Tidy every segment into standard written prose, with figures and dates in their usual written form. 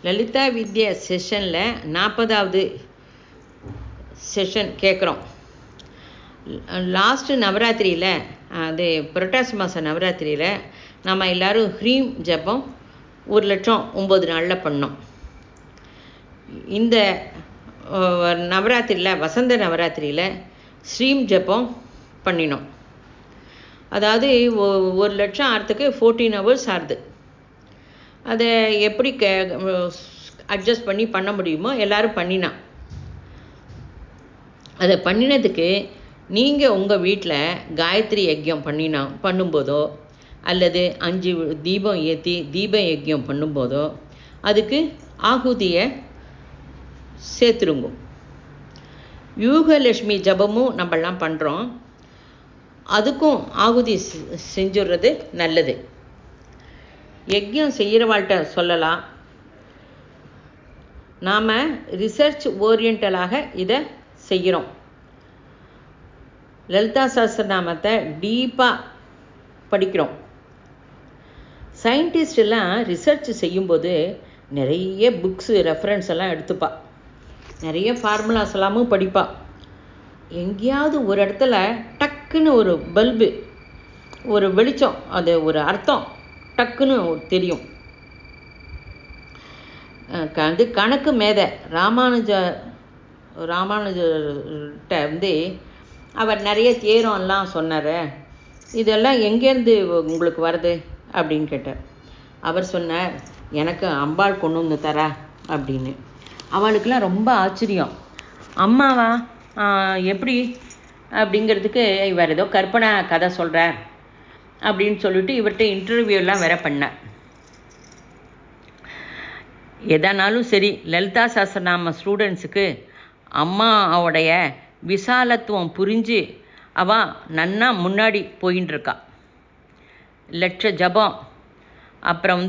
லலிதா வித்யா செஷனில் 40வது செஷன் கேட்குறோம். லாஸ்ட்டு நவராத்திரியில், அது புரட்டாசி மாதம் நவராத்திரியில் நம்ம எல்லோரும் ஹ்ரீம் ஜபம் 1,00,000 9 நாளில் பண்ணோம். இந்த நவராத்திரியில், வசந்த நவராத்திரியில் ஸ்ரீம் ஜபம் பண்ணினோம். அதாவது 1,00,000 ஆகிறதுக்கு 14 hours ஆகுது. அதை எப்படி அட்ஜஸ்ட் பண்ண முடியுமோ எல்லோரும் பண்ணினான். அதை பண்ணினதுக்கு நீங்கள் உங்கள் வீட்டில் காயத்ரி யஜ்யம் பண்ணும்போதோ அல்லது 5 தீபம் ஏற்றி தீப யஜ்யம் பண்ணும்போதோ அதுக்கு ஆகுதியை சேர்த்துருங்க. யூகலட்சுமி ஜபமும் நம்மளாம் பண்ணுறோம், அதுக்கும் ஆகுதி செஞ்சுடுறது நல்லது. யஜ்யம் செய்கிறவாள்கிட்ட சொல்லலாம், நாம் ரிசர்ச் ஓரியண்டலாக இதை செய்கிறோம். லலிதா சஹஸ்ரநாமத்தை டீப்பாக படிக்கிறோம். சயின்டிஸ்டெல்லாம் ரிசர்ச் செய்யும்போது நிறைய புக்ஸு ரெஃபரன்ஸ் எல்லாம் எடுத்துப்பா, நிறைய ஃபார்முலாஸ் எல்லாமும் படிப்பா. எங்கேயாவது ஒரு இடத்துல டக்குன்னு ஒரு பல்பு, ஒரு வெளிச்சம், அது ஒரு அர்த்தம் டக்குன்னு தெரியும். அது கணக்கு மேதை ராமானுஜர்கிட்ட அவர் நிறைய தியரம்லாம் சொன்னார். இதெல்லாம் எங்கேருந்து உங்களுக்கு வருது அப்படின்னு கேட்டார். அவர் சொன்னார், எனக்கு அம்பாள் கொண்டு வந்து தரா அப்படின்னு. அவளுக்கெல்லாம் ரொம்ப ஆச்சரியம். அம்மாவா, எப்படி அப்படிங்கிறதுக்கு இவர் ஏதோ கற்பனை கதை சொல்கிறார் அப்படின்னு சொல்லிட்டு இவர்கிட்ட இன்டர்வியூலாம் வேற பண்ணார். எதனாலும் சரி, லலிதா சஹஸ்ரநாம ஸ்டூடெண்ட்ஸுக்கு அம்மாவோடைய விசாலத்துவம் புரிஞ்சு அவள் நன்னா முன்னாடி போயின்னு இருக்கா. லட்ச ஜபம், அப்புறம்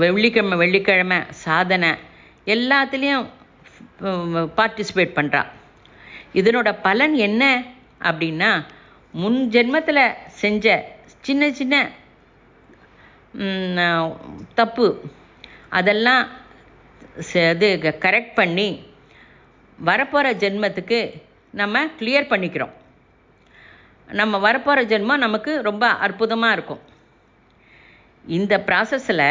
வெள்ளிக்கிழமை சாதனை எல்லாத்துலேயும் பார்ட்டிசிபேட் பண்ணுறா. இதனோட பலன் என்ன அப்படின்னா, முன் ஜென்மத்தில் செஞ்ச சின்ன சின்ன தப்பு அதெல்லாம் கரெக்ட் பண்ணி வரப்போகிற ஜென்மத்துக்கு நம்ம கிளியர் பண்ணிக்கிறோம். நம்ம வரப்போகிற ஜென்மம் நமக்கு ரொம்ப அற்புதமாக இருக்கும். இந்த ப்ராசஸில்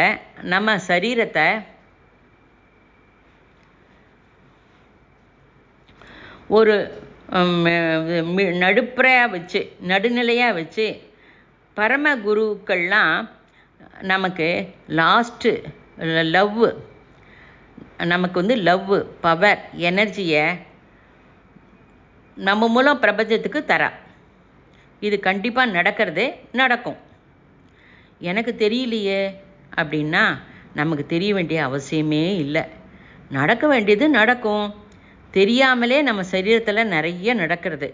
நம்ம சரீரத்தை ஒரு நடுநிலையாக வச்சு பரமகுருக்கள்லாம் நமக்கு லாஸ்ட்டு நமக்கு லவ் பவர் எனர்ஜியை நம்ம மூலம் பிரபஞ்சத்துக்கு தரா. இது கண்டிப்பாக நடக்கும். எனக்கு தெரியலையே அப்படின்னா நமக்கு தெரிய வேண்டிய அவசியமே இல்லை. நடக்க வேண்டியது நடக்கும். தெரியாமலே நம்ம சரீரத்தில் நிறைய நடக்கிறது.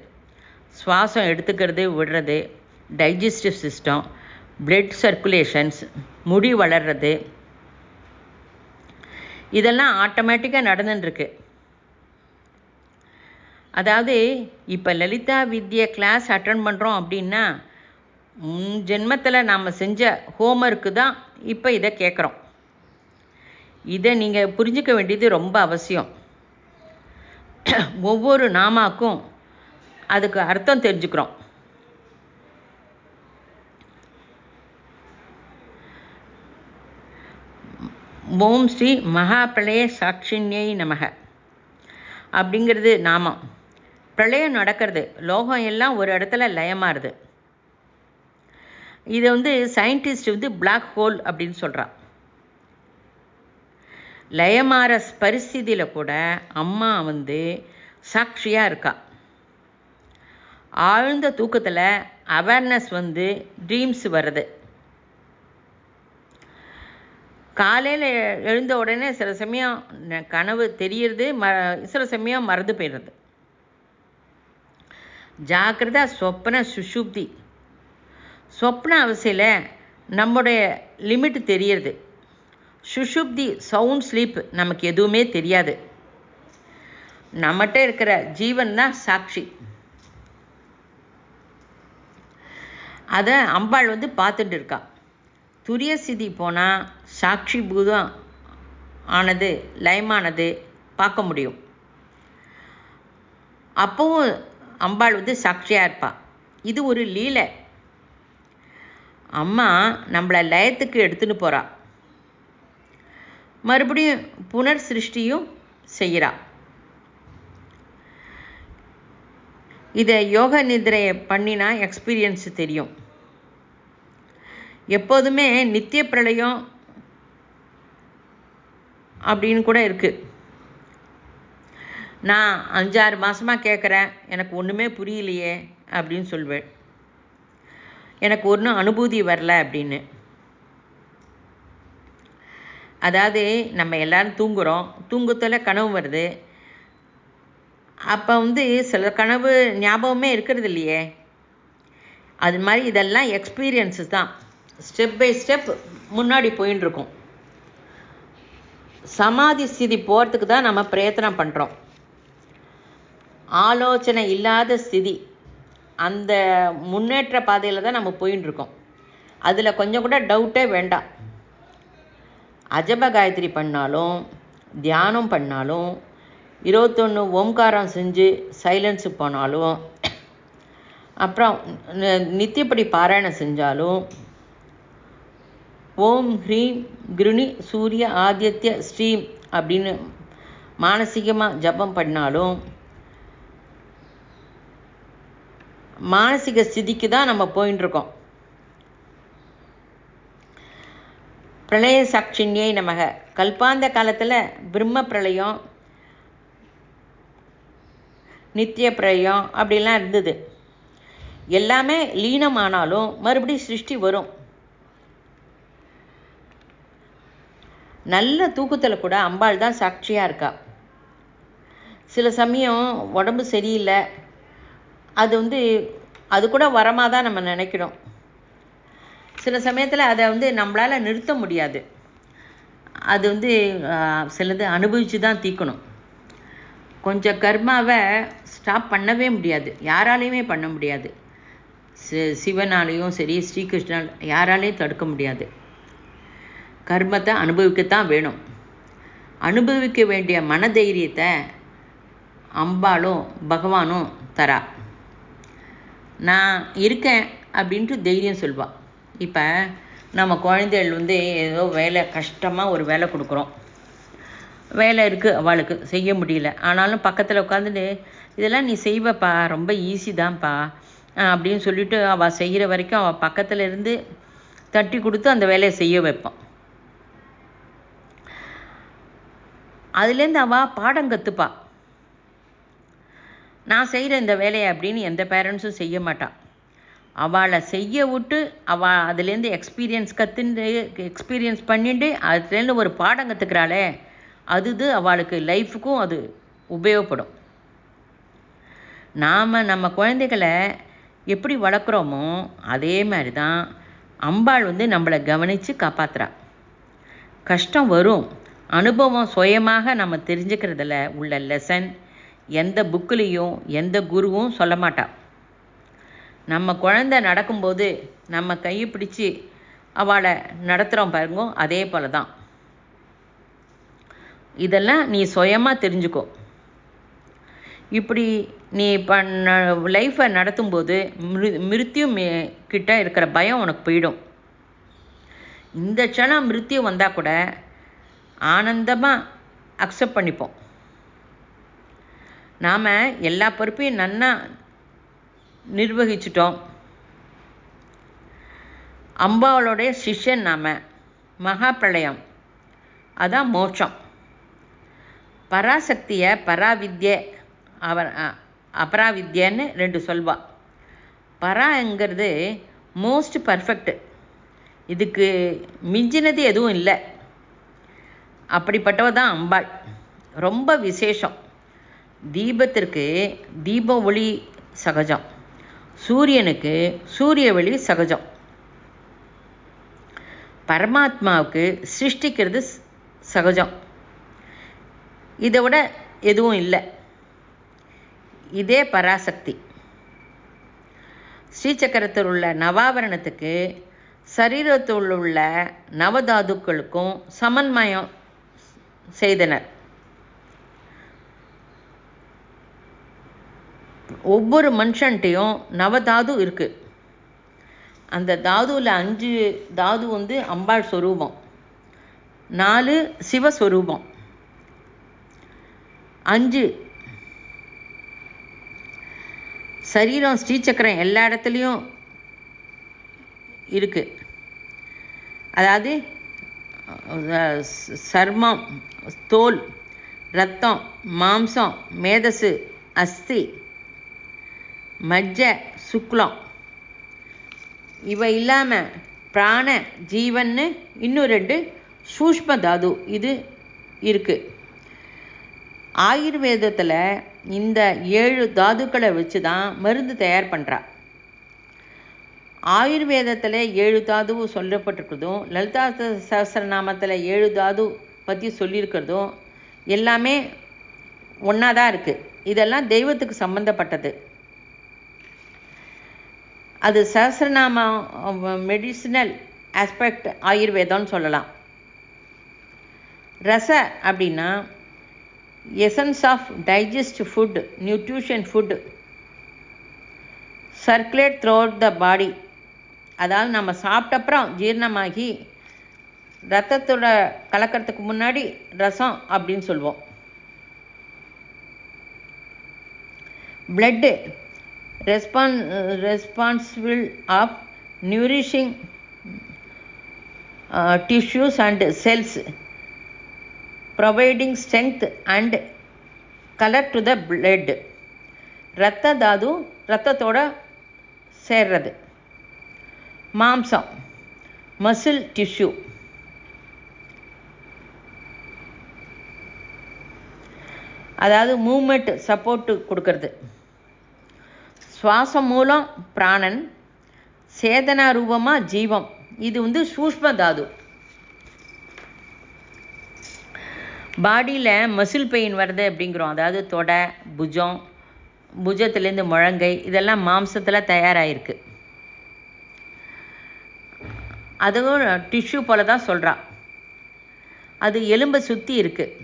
சுவாசம் எடுத்துக்கிறது விடுறது, டைஜஸ்டிவ் சிஸ்டம், பிளட் சர்க்குலேஷன்ஸ், முடி வளர்றது, இதெல்லாம் ஆட்டோமேட்டிக்காக நடந்துட்டுருக்கு. அதாவது இப்போ லலிதா வித்யா கிளாஸ் அட்டன் பண்ணுறோம் அப்படின்னா ஜென்மத்தில் நாம் செஞ்ச ஹோம்ஒர்க்கு தான் இப்போ இதை கேட்குறோம். இதை நீங்கள் புரிஞ்சிக்க வேண்டியது ரொம்ப அவசியம். ஒவ்வொரு நாமாக்கும் அதுக்கு அர்த்தம் தெரிஞ்சுக்கிறோம். ஓம் ஸ்ரீ மகாபிரளய சாட்சின்யை நமக அப்படிங்கிறது நாமம். பிரளயம் நடக்கிறது, லோகம் எல்லாம் ஒரு இடத்துல லயமாறுது. இதை சயின்டிஸ்ட் பிளாக் ஹோல் அப்படின்னு சொல்கிறான். லயமாற பரிஸ்திதியில் கூட அம்மா சாட்சியாக இருக்கா. ஆழ்ந்த தூக்கத்தில் அவேர்னஸ் ட்ரீம்ஸ் வருது. காலையில் எழுந்த உடனே சில சமயம் கனவு தெரியுறது, சில சமயம் மறந்து போயிடுறது. ஜாக்கிரதா சொப்ன சுஷுப்தி. சொப்ன அவசியில் நம்முடைய லிமிட் தெரியுறது. சுஷுப்தி சவுண்ட் ஸ்லீப் நமக்கு எதுவுமே தெரியாது. நம்மகிட்ட இருக்கிற ஜீவன் தான் சாட்சி. அதை அம்பாள் பார்த்துட்டு இருக்கா. துரிய ஸ்திதி போனால் சாட்சி பூதம் ஆனது, லயமானது பார்க்க முடியும். அப்பவும் அம்பாள் சாட்சியாக இருப்பாள். இது ஒரு லீலை. அம்மா நம்மளை லயத்துக்கு எடுத்துன்னு போகிறா, மறுபடியும் புனர் சிருஷ்டியும் செய்கிறா. இதை யோக நிதிரையை பண்ணினா எக்ஸ்பீரியன்ஸு தெரியும். எப்போதுமே நித்திய பிரளயம் அப்படின்னு கூட இருக்குது. நான் 5-6 மாதமாக கேட்குறேன், எனக்கு ஒன்றுமே புரியலையே அப்படின்னு சொல்வேன். எனக்கு ஒன்றும் அனுபூதி வரல அப்படின்னு. அதாவது நம்ம எல்லோரும் தூங்குகிறோம், தூங்கத்தில் கனவு வருது. அப்போ சில கனவு ஞாபகமே இருக்கிறது இல்லையே. அது மாதிரி இதெல்லாம் எக்ஸ்பீரியன்ஸஸ் தான். ஸ்டெப் பை ஸ்டெப் முன்னாடி போயின்னு இருக்கோம். சமாதி ஸ்திதி போகிறதுக்கு தான் நம்ம பிரயத்தனம் பண்ணுறோம். ஆலோசனை இல்லாத ஸ்திதி, அந்த முன்னேற்ற பாதையில் தான் நம்ம போயின்னு இருக்கோம். அதில் கொஞ்சம் கூட டவுட்டே வேண்டாம். அஜப காயத்ரி பண்ணாலும், தியானம் பண்ணாலும், 21 ஓம்காரம் செஞ்சு சைலன்ஸு போனாலும், அப்புறம் நித்தியப்படி பாராயணம் செஞ்சாலும், ஓம் ஹ்ரீம் கிருணி சூரிய ஆதித்ய ஸ்ரீம் அப்படின்னு மானசீகமாக ஜபம் பண்ணாலும், மானசீக ஸ்திதிக்கு தான் நம்ம போயின்னு இருக்கோம். பிரளய சாட்சின்யே நமக. கல்பாந்த காலத்தில் பிரம்ம பிரளயம், நித்திய பிரளயம் அப்படிலாம் இருந்தது. எல்லாமே லீனமானாலும் மறுபடியும் சிருஷ்டி வரும். நல்ல தூக்கத்தில் கூட அம்பாள் தான் சாட்சியாக இருக்கா. சில சமயம் உடம்பு சரியில்லை, அது அது கூட வரமாக தான் நம்ம நினைக்கிறோம். சில சமயத்தில் அதை நம்மளால் நிறுத்த முடியாது. அது சிலது அனுபவித்து தான் தீர்க்கணும். கொஞ்சம் கர்மாவை ஸ்டாப் பண்ணவே முடியாது, யாராலையுமே பண்ண முடியாது. சிவனாலேயும் சரி, ஸ்ரீகிருஷ்ணன் யாராலையும் தடுக்க முடியாது. கர்மத்தை அனுபவிக்கத்தான் வேணும். அனுபவிக்க வேண்டிய மனதைரியத்தை அம்பாலும் பகவானும் தரா. நான் இருக்கேன் அப்படின்ட்டு தைரியம் சொல்வாள். இப்போ நம்ம குழந்தைகள் ஏதோ வேலை, கஷ்டமாக ஒரு வேலை கொடுக்குறோம். வேலை இருக்குது, அவளுக்கு செய்ய முடியல. ஆனாலும் பக்கத்தில் உட்காந்துட்டு இதெல்லாம் நீ செய்வப்பா, ரொம்ப ஈஸி தான்ப்பா அப்படின்னு சொல்லிவிட்டு அவள் செய்கிற வரைக்கும் அவள் பக்கத்தில் இருந்து தட்டி கொடுத்து அந்த வேலையை செய்ய வைப்பான். அதுலேருந்து அவள் பாடம் கற்றுப்பா. நான் செய்கிற இந்த வேலையை அப்படின்னு எந்த பேரண்ட்ஸும் செய்ய மாட்டான். அவளை செய்ய விட்டு அவள் அதுலேருந்து எக்ஸ்பீரியன்ஸ் பண்ணிட்டு அதுலேருந்து ஒரு பாடம் கற்றுக்கிறாளே, அது அவளுக்கு லைஃபுக்கும் அது உபயோகப்படும். நாம் நம்ம குழந்தைகளை எப்படி வளர்க்குறோமோ அதே மாதிரி தான் அம்பாள் நம்மளை கவனித்து காப்பாற்றுறா. கஷ்டம் வரும். அனுபவம் சுயமாக நம்ம தெரிஞ்சுக்கிறதுல உள்ள லெசன் எந்த புக்கிலையும் எந்த குருவும் சொல்ல மாட்டா. நம்ம குழந்தை நடக்கும்போது நம்ம கையை பிடிச்சி அவளை நடத்துகிறோம் பாருங்க, அதே போல தான். இதெல்லாம் நீ சுயமாக தெரிஞ்சுக்கோ. இப்படி நீ லைஃப்பை நடத்தும்போது மிருத்யு கிட்ட இருக்கிற பயம் உனக்கு போயிடும். இந்த க்ஷணம் மிருத்யு வந்தால் கூட ஆனந்தமாக அக்செப்ட் பண்ணிப்போம். நாம் எல்லா பொறுப்பையும் நன்னா நிர்வகிச்சிட்டோம். அம்பாவளுடைய சிஷ்யன் நாம். மகா பிரளயம் அதான் மோட்சம். பராசக்தியை பராவித்யை அபராவித்யன்னு 2 சொல்வா. பராங்கிறது மோஸ்ட் பர்ஃபெக்ட், இதுக்கு மிஞ்சினது எதுவும் இல்லை. அப்படிப்பட்டவ தான் அம்பாள். ரொம்ப விசேஷம். தீபத்திற்கு தீப ஒளி சகஜம், சூரியனுக்கு சூரிய ஒளி சகஜம். பரமாத்மாவுக்கு சிருஷ்டிக்கிறது சகஜம். இதை விட எதுவும் இல்லை. இதே பராசக்தி. ஸ்ரீசக்கரத்தில் உள்ள நவாபரணத்துக்கு சரீரத்தில் உள்ள நவதாதுக்களுக்கும் சமன்மயம் செய்தனர். ஒவ்வொரு மனுஷன்ட்டையும் நவதாது இருக்கு. அந்த தாதுவில் 5 தாது வந்து அம்பாள் ஸ்வரூபம், 4 சிவஸ்வரூபம், 5 சரீரம் ஸ்ரீசக்கரம் எல்லா இடத்துலையும் இருக்கு. அதாவது சர்மம், தோல், ரத்தம், மாம்சம், மேதசு, அஸ்தி, மஜ்ஜ, சுக்லம். இவை இல்லாமல் பிராண, ஜீவன்னு இன்னும் 2 சூஷ்ம தாது இது இருக்குது. ஆயுர்வேதத்தில் இந்த 7 தாதுக்களை வச்சு தான் மருந்து தயார் பண்ணுறா. ஆயுர்வேதத்தில் 7 தாது சொல்லப்பட்டிருக்கிறதும், லலிதா சஹஸ்ரநாமத்தில் 7 தாது பற்றி சொல்லியிருக்கிறதும் எல்லாமே ஒன்றா தான் இருக்குது. இதெல்லாம் தெய்வத்துக்கு சம்மந்தப்பட்டது. அது சஹஸ்ரநாமம் மெடிசினல் ஆஸ்பெக்ட் ஆயுர்வேதம்னு சொல்லலாம். ரச அப்படின்னா essence of digest food, nutrition food circulate throughout the body. அதாவது நம்ம சாப்பிட்டப்புறம் ஜீரணமாகி ரத்தத்தோட கலக்கிறதுக்கு முன்னாடி ரசம் அப்படின்னு சொல்லுவோம். Blood responsible of nourishing tissues and cells, providing strength and color to the blood. ரத்த தாது ரத்தத்தோட சேர்றது. மாம்சம் மசில் டிஷ்யூ. அதாவது மூமெண்ட் சப்போர்ட்டு கொடுக்கறது. சுவாசம் மூலம் பிராணன், சேதனா ரூபமாக ஜீவம். இது வந்து சூஷ்ம தாது. பாடியில் மசில் பெயின் வருது அப்படிங்கிறோம். அதாவது தொடை, புஜம், புஜத்துலேருந்து முழங்கை, இதெல்லாம் மாம்சத்தில் தயாராகிருக்கு. அதுவும் டிஷ்யூ போல தான் சொல்கிறா. அது எலும்பை சுற்றி இருக்குது.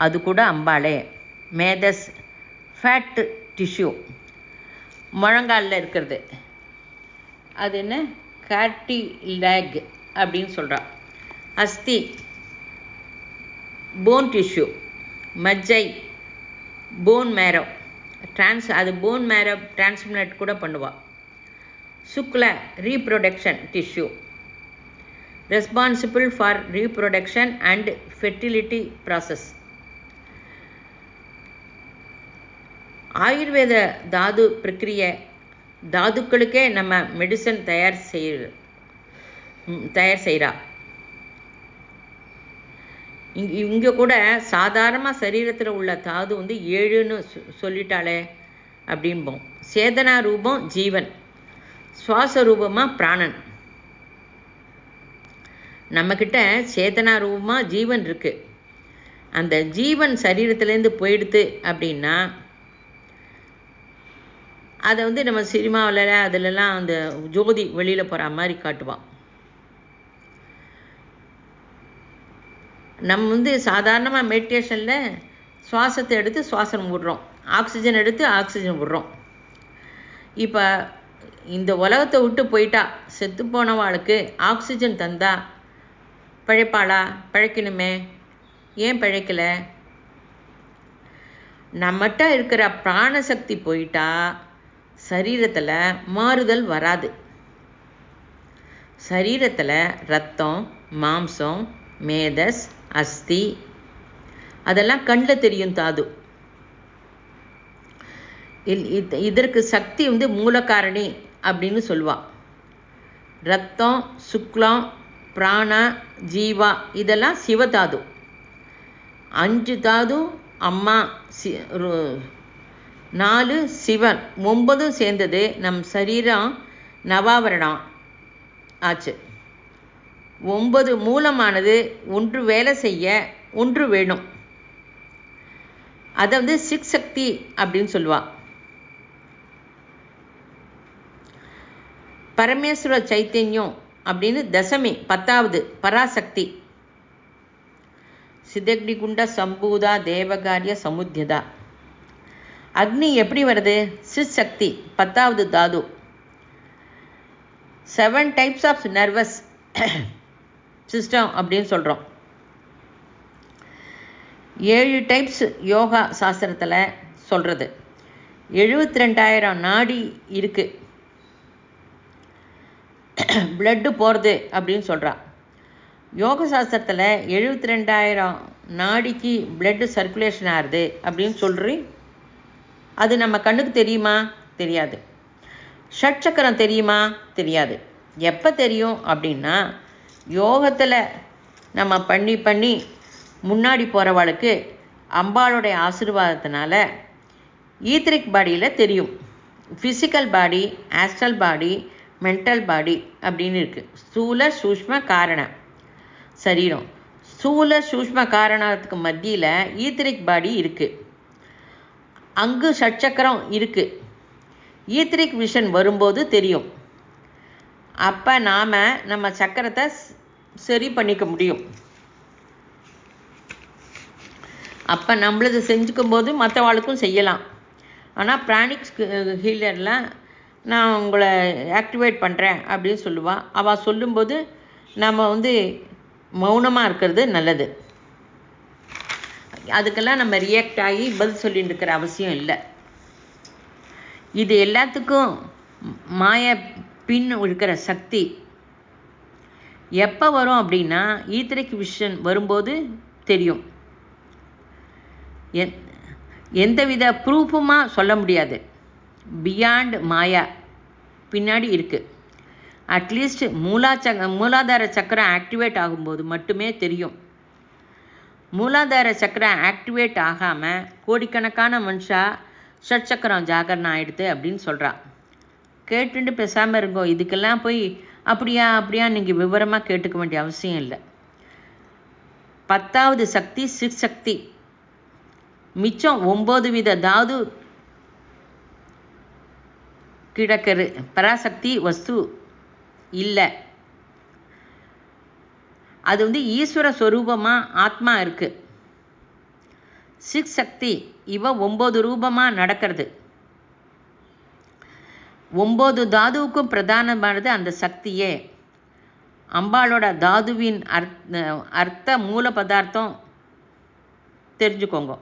அது கூட அம்பாளே. மேதஸ் ஃபேட் டிஷ்யூ, முழங்காலில் இருக்கிறது. அது என்ன கார்டிலேக் அப்படின்னு சொல்கிறா. அஸ்தி போன் டிஷ்யூ, மஜ்ஜை போன் மேரோ, அது போன் மேரோ டிரான்ஸ்பிளான்ட் கூட பண்ணுவாள். சுக்ல reproduction tissue, responsible for reproduction and fertility process. Ayurveda தாது பிரக்கிரிய தாதுக்களுக்கே நம்ம மெடிசன் தயார் செய்கிறா. இங்கே கூட சாதாரணமாக சரீரத்தில் உள்ள தாது வந்து 7ன்னு சொல்லிட்டாளே அப்படின்போம். சேதனா ரூபம் ஜீவன், சுவாச ரூபமாக பிராணன். நம்மக்கிட்ட சேதனா ரூபமாக ஜீவன் இருக்குது. அந்த ஜீவன் சரீரத்துலேருந்து போயிடுது அப்படின்னா அதை வந்து நம்ம சினிமாவில் அதிலெல்லாம் அந்த ஜோதி வெளியில் போகிற மாதிரி காட்டுவான். நம்ம வந்து சாதாரணமாக மெடிடேஷனில் சுவாசத்தை எடுத்து சுவாசம் விடுறோம், ஆக்சிஜன் எடுத்து ஆக்சிஜன் விடுறோம். இப்போ இந்த உலகத்தை விட்டு போயிட்டா, செத்து போனவாளுக்கு ஆக்சிஜன் தந்தா பிழைப்பாளா? பிழைக்கணுமே. ஏன் பிழைக்கலை? நம்மகிட்ட இருக்கிற பிராணசக்தி போயிட்டா சரீரத்தில் மாறுதல் வராது. சரீரத்தில் ரத்தம், மாம்சம், மேதஸ், அஸ்தி அதெல்லாம் கண்ணில் தெரியும் தாது. இதற்கு சக்தி வந்து மூலக்காரணி அப்படின்னு சொல்லுவாள். ரத்தம், சுக்லம், பிராண, ஜீவா இதெல்லாம் சிவதாது. 5 தாது அம்மா, 4 சிவன், 9 சேர்ந்தது நம் சரீரம் நவாவரணம் ஆச்சு. 9 மூலமானது ஒன்று வேலை செய்ய ஒன்று வேணும். அதை வந்து 6 சக்தி அப்படின்னு சொல்லுவாள். பரமேஸ்வர சைத்தன்யம் அப்படின்னு தசமி 10வது பராசக்தி. சிதக்னிகுண்ட சம்பூதா தேவகாரிய சமுத்தியதா. அக்னி எப்படி வருது? சித் சக்தி, 10வது தாது. 7 டைப்ஸ் ஆஃப் நர்வஸ் சிஸ்டம் அப்படின்னு சொல்கிறோம். 7 டைப்ஸ் யோகா சாஸ்திரத்தில் சொல்கிறது. 72,000 நாடி இருக்குது, பிளட்டு போகிறது அப்படின்னு சொல்கிறான். யோக சாஸ்திரத்தில் 72,000 நாடிக்கு பிளட்டு சர்க்குலேஷன் ஆகுது அப்படின்னு சொல்கிறி. அது நம்ம கண்ணுக்கு தெரியுமா? தெரியாது. ஷட்சக்கரம் தெரியுமா? தெரியாது. எப்போ தெரியும் அப்படின்னா, யோகத்தில் நம்ம பண்ணி பண்ணி முன்னாடி போகிறவாளுக்கு அம்பாளுடைய ஆசீர்வாதத்தினால ஈத்ரிக் பாடியில் தெரியும். ஃபிசிக்கல் பாடி, ஆஸ்ட்ரல் பாடி, மென்டல் பாடி அப்படின்னு இருக்குது. ஸ்தூல சூஷ்ம காரண சரீரம். ஸ்தூல சூஷ்ம காரணத்துக்கு மத்தியில் ஈத்ரிக் பாடி இருக்குது. அங்கு ஷட்சக்கரம் இருக்குது. ஈத்ரிக் விஷன் வரும்போது தெரியும். அப்போ நாம் நம்ம சக்கரத்தை சரி பண்ணிக்க முடியும். அப்போ நம்மளது செஞ்சுக்கும் போது மற்றவாளுக்கும் செய்யலாம். ஆனால் பிராணிக்ஸ் ஹீலரில் நான் உங்களை ஆக்டிவேட் பண்ணுறேன் அப்படின்னு சொல்லுவாள். அவள் சொல்லும்போது நம்ம மௌனமாக இருக்கிறது நல்லது. அதுக்கெல்லாம் நம்ம ரியாக்ட் ஆகி பதில் சொல்லிட்டு இருக்கிற அவசியம் இல்லை. இது எல்லாத்துக்கும் மாய பின் இருக்கிற சக்தி எப்போ வரும் அப்படின்னா, ஈத்ரிக் விஷன் வரும்போது தெரியும். எந்தவித ப்ரூஃபுமாக சொல்ல முடியாது. பியாண்ட் மாயா பின்னாடி இருக்குது. அட்லீஸ்ட் மூலாதார சக்கரம் ஆக்டிவேட் ஆகும்போது மட்டுமே தெரியும். மூலாதார சக்கரம் ஆக்டிவேட் ஆகாமல் கோடிக்கணக்கான மனுஷா ஷட்சக்கரம் ஜாகரணம் ஆகிடுது அப்படின்னு சொல்கிறான். கேட்டுட்டு பேசாமல் இருங்கோ. இதுக்கெல்லாம் போய் அப்படியா நீங்கள் விவரமாக கேட்டுக்க வேண்டிய அவசியம் இல்லை. 10வது சக்தி சித் சக்தி. மிச்சம் 9 வித தாது கிடக்கிறது. பராசக்தி வஸ்து இல்லை. அது ஈஸ்வர ஸ்வரூபமாக ஆத்மா இருக்குது. சித் சக்தி இவ 9 ரூபமாக நடக்கிறது. 9 தாதுவுக்கும் பிரதானமானது அந்த சக்தியே. அம்பாளோட தாதுவின் அர்த்த மூல பதார்த்தம் தெரிஞ்சுக்கோங்க.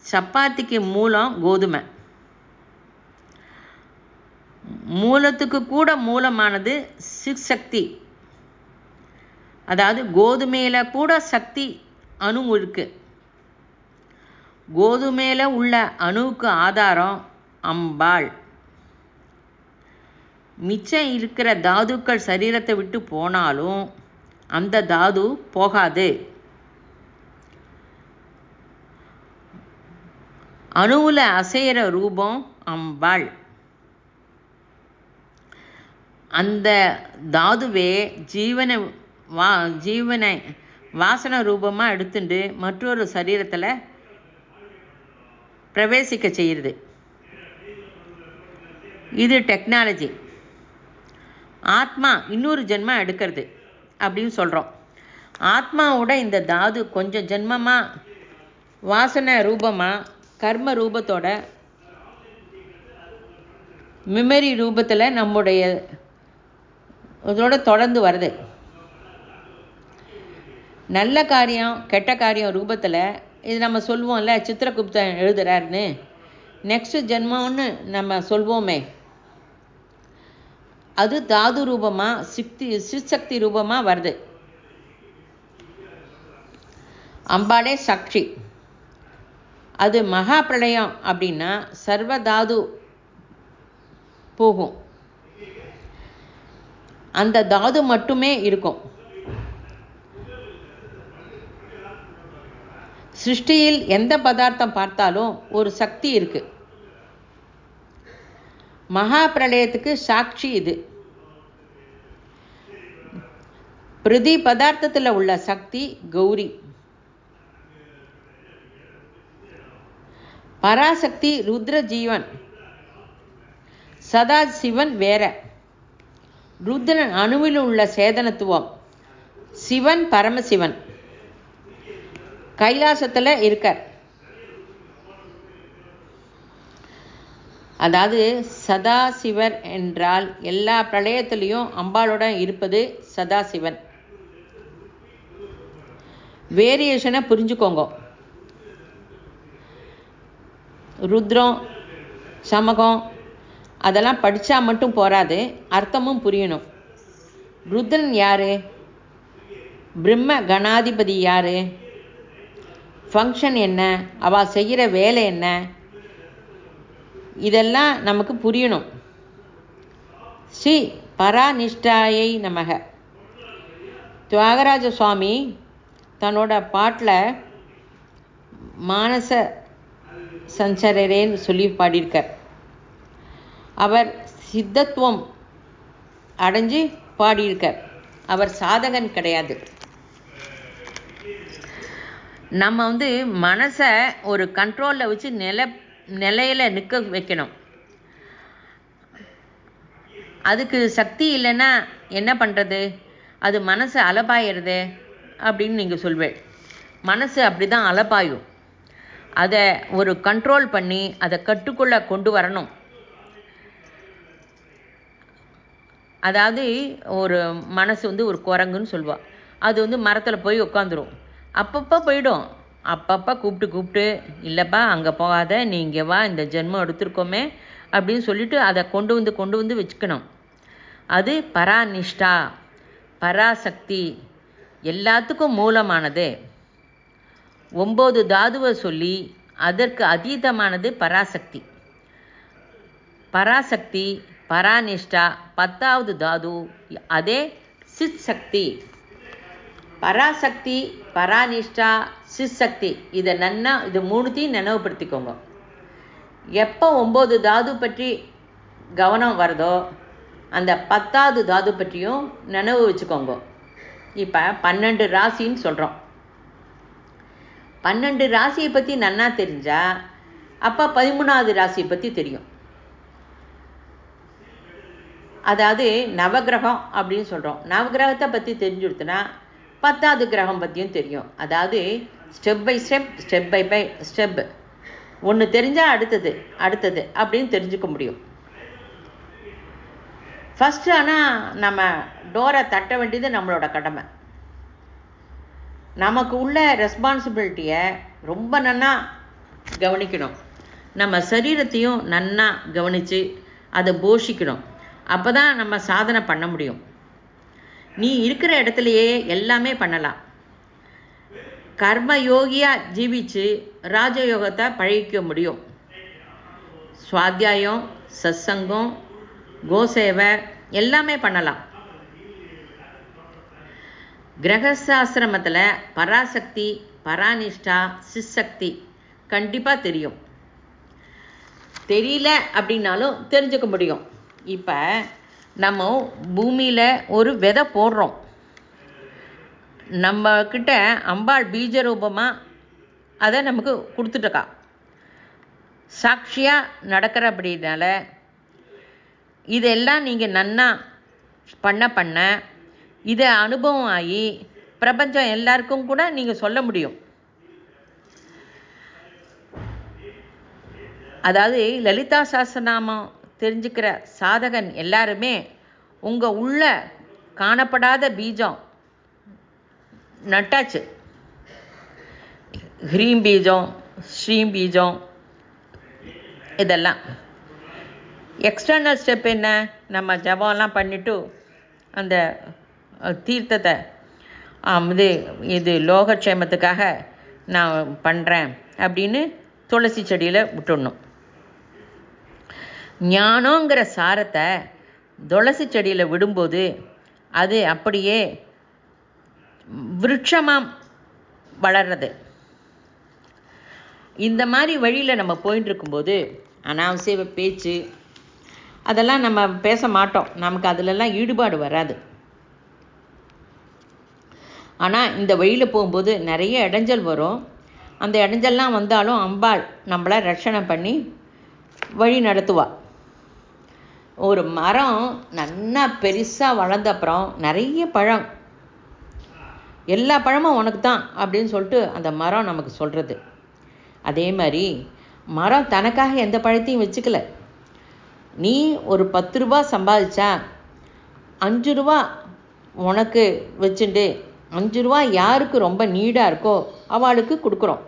சப்பாத்திக்கு மூலம் கோதுமை. மூலத்துக்கு கூட மூலமானது சித் சக்தி. அதாவது கோதுமையில் கூட சக்தி அணு இருக்குது. கோதுமையில் உள்ள அணுவுக்கு ஆதாரம் அம்பாள். மிச்சம் இருக்கிற தாதுக்கள் சரீரத்தை விட்டு போனாலும் அந்த தாது போகாது. அணுவில் அசைகிற ரூபம் அம்பாள். அந்த தாதுவே ஜீவனை வாசன ரூபமாக எடுத்துட்டு மற்றொரு சரீரத்தில் பிரவேசிக்க செய்கிறது. இது டெக்னாலஜி. ஆத்மா இன்னொரு ஜென்மம் எடுக்கிறது அப்படின்னு சொல்கிறோம். ஆத்மாவோட இந்த தாது கொஞ்சம் ஜென்மமாக வாசனை ரூபமாக கர்ம ரூபத்தோட மெமரி ரூபத்தில் நம்முடைய இதோட தொடர்ந்து வருது. நல்ல காரியம் கெட்ட காரியம் ரூபத்தில் இது நம்ம சொல்லுவோம்ல, சித்திரகுப்தன் எழுதுறாருன்னு. நெக்ஸ்ட் ஜென்மம்னு நம்ம சொல்வோமே, அது தாது ரூபமாக சித் சக்தி ரூபமாக வருது. அம்பாளே சாட்சி. அது மகா பிரளயம் அப்படின்னா சர்வதாது போகும். அந்த தாது மட்டுமே இருக்கும். சிருஷ்டியில் எந்த பதார்த்தம் பார்த்தாலும் ஒரு சக்தி இருக்கு. மகா பிரளயத்துக்கு சாட்சி இது. பிரதி பதார்த்தத்தில் உள்ள சக்தி கௌரி. பராசக்தி ருத்ர ஜீவன். சதா சிவன் வேற. ருத்ரன் அணுவில் உள்ள சேதனத்துவம். சிவன் பரமசிவன். கைலாசத்தில் இருக்கார். அதாவது சதாசிவர் என்றால் எல்லா பிரளயத்திலையும் அம்பாளோட இருப்பது சதாசிவன். வேரியேஷனை புரிஞ்சுக்கோங்க. ருத்ரம், சமகம் அதெல்லாம் படித்தா மட்டும் போராது, அர்த்தமும் புரியணும். ருத்ரன் யார்? பிரம்ம கணாதிபதி யார்? ஃபங்க்ஷன் என்ன? அவள் செய்கிற வேலை என்ன? இதெல்லாம் நமக்கு புரியணும். ஸ்ரீ பராநிஷ்டாயை நமக. தியாகராஜ சுவாமி தன்னோட பாட்டில் மானச சஞ்சரேன்னு சொல்லி பாடியிருக்கார். அவர் சித்தத்துவம் அடைஞ்சு பாடியிருக்கார். அவர் சாதகன் கிடையாது. நம்ம மனசை ஒரு கண்ட்ரோலில் வச்சு நிலையில் நிற்க வைக்கணும். அதுக்கு சக்தி இல்லைன்னா என்ன பண்ணுறது? அது மனசு அலபாயிடுது அப்படின்னு நீங்கள் சொல்வேன். மனசு அப்படி தான் அலபாயும். அதை ஒரு கண்ட்ரோல் பண்ணி அதை கட்டுக்குள்ளே கொண்டு வரணும். அதாவது ஒரு மனசு ஒரு குரங்குன்னு சொல்லுவாள். அது மரத்தில் போய் உட்காந்துரும். அப்பப்போ போயிடும். அப்பப்போ கூப்பிட்டு இல்லைப்பா அங்கே போகாத, நீ இங்கே வா, இந்த ஜென்மம் எடுத்துருக்கோமே அப்படின்னு சொல்லிட்டு அதை கொண்டு வந்து வச்சுக்கணும். அது பராநிஷ்டா, பராசக்தி, எல்லாத்துக்கும் மூலமானது. 9 தாதுவை சொல்லி அதற்கு அதீதமானது பராசக்தி. பராசக்தி, பராநிஷ்டா 10வது தாது, அதே சித் சக்தி. பராசக்தி, பராநிஷ்டா, சித் சக்தி, இது மூணுத்தையும் நினைவுபடுத்திக்கோங்க. எப்போ 9 தாது பற்றி கவனம் வருதோ அந்த 10வது தாது பற்றியும் நினைவு வச்சுக்கோங்க. இப்போ 12 ராசின்னு சொல்கிறோம். 12 ராசியை பற்றி நன்னா தெரிஞ்சால் அப்போ 13வது ராசியை பற்றி தெரியும். அதாவது நவகிரகம் அப்படின்னு சொல்கிறோம். நவகிரகத்தை பற்றி தெரிஞ்சுடுத்துனா 10வது கிரகம் பற்றியும் தெரியும். அதாவது ஸ்டெப் பை ஸ்டெப் ஒன்று தெரிஞ்சால் அடுத்தது அப்படின்னு தெரிஞ்சுக்க முடியும். ஃபஸ்ட்டு ஆனால் நம்ம டோரை தட்ட வேண்டியது நம்மளோட கடமை. நமக்கு உள்ள ரெஸ்பான்சிபிலிட்டியை ரொம்ப நன்னா கவனிக்கணும். நம்ம சரீரத்தையும் நன்னா கவனித்து அதை போஷிக்கணும். அப்போ தான் நம்ம சாதனை பண்ண முடியும். நீ இருக்கிற இடத்துலையே எல்லாமே பண்ணலாம். கர்மயோகியாக ஜீவிச்சு ராஜயோகத்தை பழகிக்க முடியும். சுவாத்தியாயம், சத்சங்கம், கோசேவை எல்லாமே பண்ணலாம். கிரகஸ்தாசிரமத்தில் பராசக்தி, பராநிஷ்டா, சிசக்தி கண்டிப்பாக தெரியும். தெரியல அப்படின்னாலும் தெரிஞ்சுக்க முடியும். இப்போ நம்ம பூமியில் ஒரு விதை போடுறோம். நம்மக்கிட்ட அம்பாள் பீஜ ரூபமாக அதை நமக்கு கொடுத்துட்டக்கா. சாட்சியாக நடக்கிற அப்படின்னால இதெல்லாம் நீங்கள் நன்னா பண்ண இதை அனுபவம் ஆகி பிரபஞ்சம் எல்லாருக்கும் கூட நீங்கள் சொல்ல முடியும். அதாவது லலிதா சஹஸ்ரநாமம் தெரிஞ்சுக்கிற சாதகன் எல்லாருமே உங்கள் உள்ள காணப்படாத பீஜம் நட்டாச்சு. ஹ்ரீம் பீஜம், ஸ்ரீம் பீஜம், இதெல்லாம் எக்ஸ்டர்னல் ஸ்டெப் என்ன? நம்ம ஜபம்லாம் பண்ணிவிட்டு அந்த தீர்த்தத்தை இது லோகக்ஷேமத்துக்காக நான் பண்ணுறேன் அப்படின்னு துளசி செடியில் விட்டுடணும். ஞானங்கிற சாரத்தை துளசி செடியில் விடும்போது அது அப்படியே விருட்சமாக வளர்றது. இந்த மாதிரி வழியில் நம்ம போயிட்டு இருக்கும்போது அனாவசிய பேச்சு அதெல்லாம் நம்ம பேச மாட்டோம். நமக்கு அதிலெல்லாம் ஈடுபாடு வராது. ஆனால் இந்த வழியில் போகும்போது நிறைய இடைஞ்சல் வரும். அந்த இடைஞ்சல்லாம் வந்தாலும் அம்பாள் நம்மளை ரட்சணை பண்ணி வழி நடத்துவா. ஒரு மரம் நல்லா பெருசாக வளர்ந்த அப்புறம் நிறைய பழம் எல்லா பழமும் உனக்கு தான் அப்படின்னு சொல்லிட்டு அந்த மரம் நமக்கு சொல்கிறது. அதே மாதிரி மரம் தனக்காக எந்த பழத்தையும் வச்சுக்கல. நீ ஒரு 10 ரூபா சம்பாதிச்சா 5 ரூபா உனக்கு வச்சுட்டு 5 ரூபா யாருக்கு ரொம்ப நீடாக இருக்கோ அவளுக்கு கொடுக்குறோம்.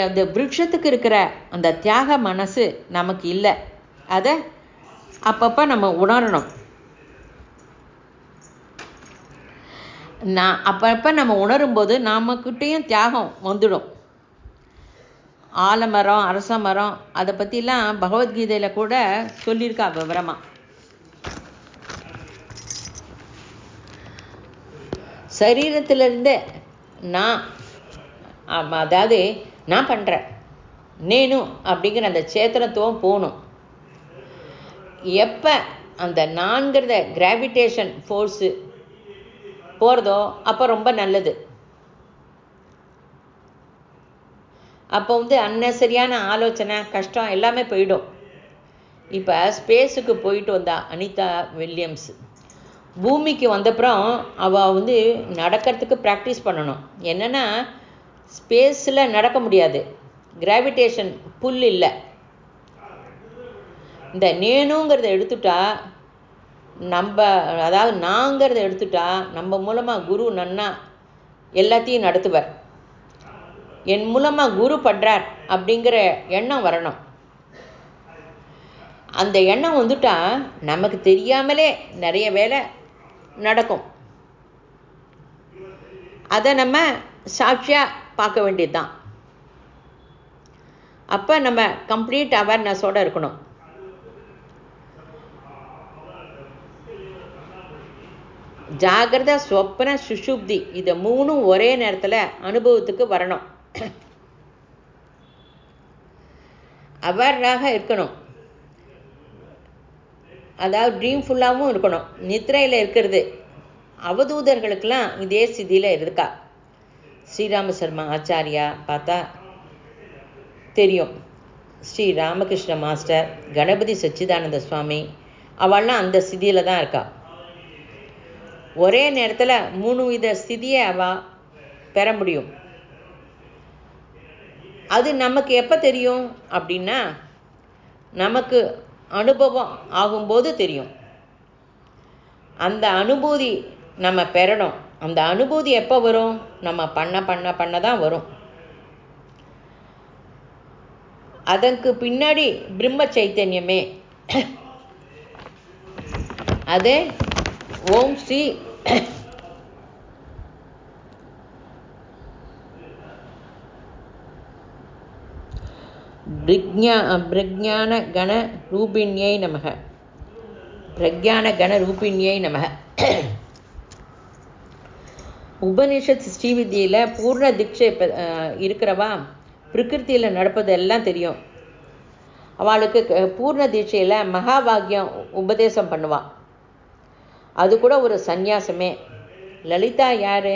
அந்த விருட்சத்துக்கு இருக்கிற அந்த தியாக மனசு நமக்கு இல்லை. அதை அப்பப்போ நம்ம உணரணும். அப்பப்போ நம்ம உணரும்போது நமக்கிட்டேயும் தியாகம் வந்துடும். ஆலமரம், அரச மரம், அதை பற்றிலாம் பகவத்கீதையில் கூட சொல்லியிருக்கா விவரமாக. சரீரத்திலிருந்தே நான், அதாவது நான் பண்ணுறேன் நேனும் அப்படிங்கிற அந்த சேத்தனத்துவம் போகணும். எப்போ அந்த நான்கிறத கிராவிடேஷன் ஃபோர்ஸு போகிறதோ அப்போ ரொம்ப நல்லது. அப்போ அன்னெசரியான ஆலோசனை, கஷ்டம் எல்லாமே போயிடும். இப்போ ஸ்பேஸுக்கு போயிட்டு வந்தா அனிதா வில்லியம்ஸ். பூமிக்கு வந்தப்புறம் அவள் நடக்கிறதுக்கு ப்ராக்டிஸ் பண்ணணும். என்னென்னா ஸ்பேஸில் நடக்க முடியாது, கிராவிடேஷன் புல் இல்லை. இந்த நேனுங்கிறத எடுத்துட்டா நம்ம, அதாவது நாங்கிறத எடுத்துட்டா நம்ம மூலமாக குரு நன்னா எல்லாத்தையும் நடத்துவார். என் மூலமாக குரு பண்ணுறார் அப்படிங்கிற எண்ணம் வரணும். அந்த எண்ணம் வந்துட்டா நமக்கு தெரியாமலே நிறைய வேலை நடக்கும். அதை நம்ம சாட்சியாக பார்க்க வேண்டியது தான். அப்போ நம்ம கம்ப்ளீட் அவேர்னஸோடு இருக்கணும். ஜாகிரத, ஸ்வப்ன, சுஷுப்தி, இதை 3 ஒரே நேரத்தில் அனுபவத்துக்கு வரணும். அவேராக இருக்கணும். அதாவது ட்ரீம் ஃபுல்லாகவும் இருக்கணும். நித்ரையில் இருக்கிறது அவதூதர்களுக்கெல்லாம் இதே ஸ்திதியில் இருக்கா. ஸ்ரீராம சர்மா ஆச்சாரியா பார்த்தா தெரியும். ஸ்ரீ ராமகிருஷ்ண மாஸ்டர், கணபதி சச்சிதானந்த சுவாமி, அவள்லாம் அந்த ஸ்திதியில் தான் இருக்கா. ஒரே நேரத்தில் 3 வித ஸ்திதியை அவள் பெற முடியும். அது நமக்கு எப்போ தெரியும் அப்படின்னா, நமக்கு அனுபவம் ஆகும்போது தெரியும். அந்த அனுபூதி நம்ம பெறணும். அந்த அனுபூதி எப்போ வரும்? நம்ம பண்ண தான் வரும். அதற்கு பின்னாடி பிரம்ம சைத்தன்யமே. அது ஓம் ஸ்ரீ பிரஜான கண ரூபிண்யை நமக. பிரஜான கண ரூபிண்யை நமக. உபனிஷத் ஸ்ரீவித்தியில் பூர்ண தீட்சை இருக்கிறவா பிரகிருத்தியில் நடப்பதெல்லாம் தெரியும். அவளுக்கு பூர்ண தீட்சையில் மகாபாகியம் உபதேசம் பண்ணுவாள். அது கூட ஒரு சந்நியாசமே. லலிதா யார்?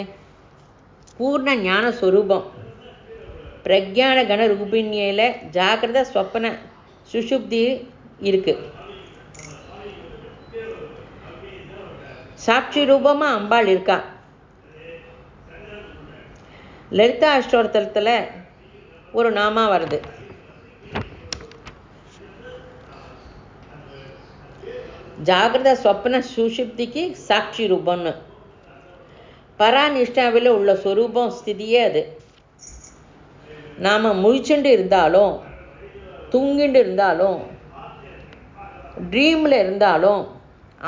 பூர்ண ஞான ஸ்வரூபம். பிரஜான கண ரூபிணியில் ஜாகிரத, ஸ்வப்ன, சுஷுப்தி இருக்குது. சாட்சி ரூபமாக அம்பாள் இருக்கா. லலிதா அஷ்டோத்தரத்தில் ஒரு நாமா வருது. ஜாகிரத, ஸ்வப்ன, சுஷுப்திக்கு சாட்சி ரூபம்னு. பராநிஷ்டாவில் உள்ள ஸ்வரூபம் ஸ்திதியே அது. நாம் முழிச்சுண்டு இருந்தாலும், தூங்கிண்டு இருந்தாலும், ட்ரீமில் இருந்தாலும்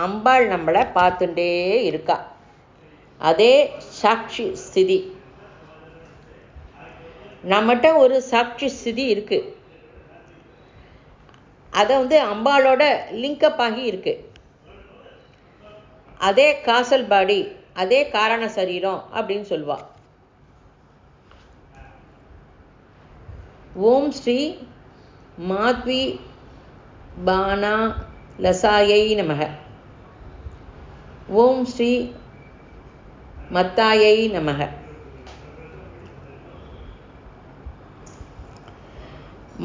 அம்பாள் நம்மளை பார்த்துட்டே இருக்கா. அதே சாட்சி ஸ்திதி. நம்மகிட்ட ஒரு சாட்சி ஸ்திதி இருக்குது. அதை அம்பாளோட லிங்கப் ஆகி இருக்கு. அதே காசல் பாடி, அதே காரண சரீரம் அப்படின்னு சொல்லுவா. ஓம் ஸ்ரீ மாத்வி பானா லசாயை நமக. ஓம் ஸ்ரீ மத்தாயை நமக.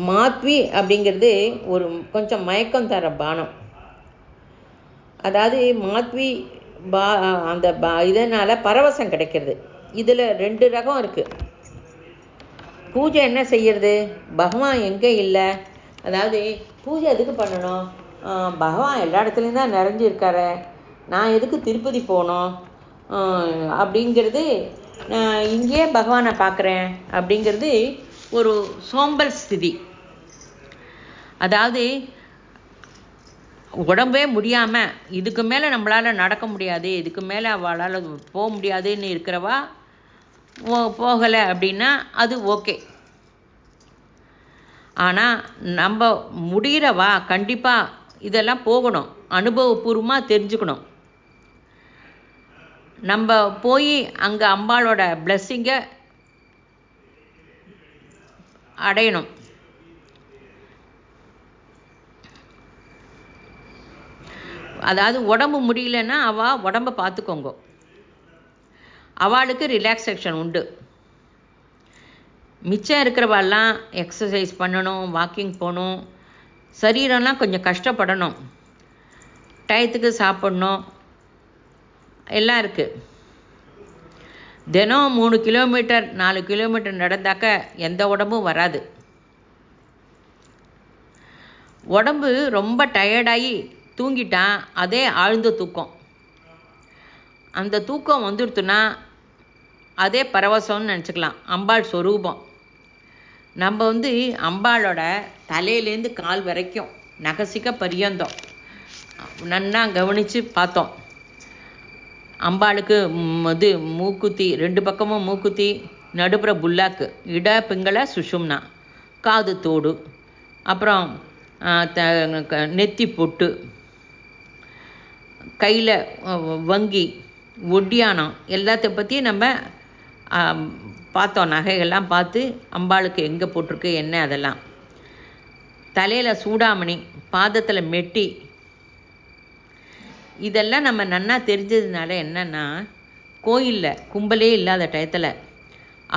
மாத்வி அப்படிங்கிறது ஒரு கொஞ்சம் மயக்கம் தர பானம். அதாவது மாத்வி அந்த இதனால் பரவசம் கிடைக்கிறது. இதில் 2 ரகம் இருக்குது. பூஜை என்ன செய்யறது? பகவான் எங்கே இல்லை? அதாவது பூஜை எதுக்கு பண்ணணும்? பகவான் எல்லா இடத்துலையும் தான் நிறைஞ்சிருக்காரு, நான் எதுக்கு திருப்பதி போகணும் அப்படிங்கிறது, இங்கேயே பகவானை பார்க்குறேன் அப்படிங்கிறது ஒரு சோம்பல் ஸ்திதி. அதாவது உடம்பே முடியாமல் இதுக்கு மேலே நம்மளால் நடக்க முடியாது, இதுக்கு மேலே அவளால் போக முடியாதுன்னு இருக்கிறவா போகலை அப்படின்னா அது ஓகே. ஆனால் நம்ம முடிகிறவா கண்டிப்பாக இதெல்லாம் போகணும், அனுபவபூர்வமாக தெரிஞ்சுக்கணும். நம்ம போய் அங்கே அம்பாளோட பிளெஸ்ஸிங்கை அடையணும். அதாவது உடம்பு முடியலன்னா அவள் உடம்பை பார்த்துக்கோங்க, அவளுக்கு ரிலாக்ஸேஷன் உண்டு. மிச்சம் இருக்கிறவாள்லாம் எக்ஸசைஸ் பண்ணணும், வாக்கிங் போகணும், சரீரம்லாம் கொஞ்சம் கஷ்டப்படணும், டயத்துக்கு சாப்பிடணும், எல்லாம் இருக்குது. தினம் 3 கிலோமீட்டர் 4 கிலோமீட்டர் நடந்தாக்க எந்த உடம்பும் வராது. உடம்பு ரொம்ப டயர்டாகி தூங்கிட்டா அதே ஆழ்ந்த தூக்கம். அந்த தூக்கம் வந்துடுத்துன்னா அதே பரவசம்னு நினச்சிக்கலாம், அம்பாள் ஸ்வரூபம். நம்ம அம்பாளோட தலையிலேருந்து கால் வரைக்கும் நகசிக்க பரியந்தம் நன்னா கவனித்து பார்த்தோம். அம்பாளுக்கு மூக்குத்தி, 2 பக்கமும் மூக்குத்தி, நடுப்புற புல்லாக்கு, இட பிங்கள சுஷும்னா, காது தோடு, அப்புறம் நெத்தி பொட்டு, கையில் வங்கி, ஒட்டியானம், எல்லாத்த பற்றியும் நம்ம பார்த்தோம். நகைகள்லாம் பார்த்து அம்பாளுக்கு எங்கே போட்டிருக்கு என்ன அதெல்லாம். தலையில் சூடாமணி, பாதத்தில் மெட்டி, இதெல்லாம் நம்ம நன்னா தெரிஞ்சதுனால என்னென்னா, கோயிலில் கும்பலே இல்லாத டயத்தில்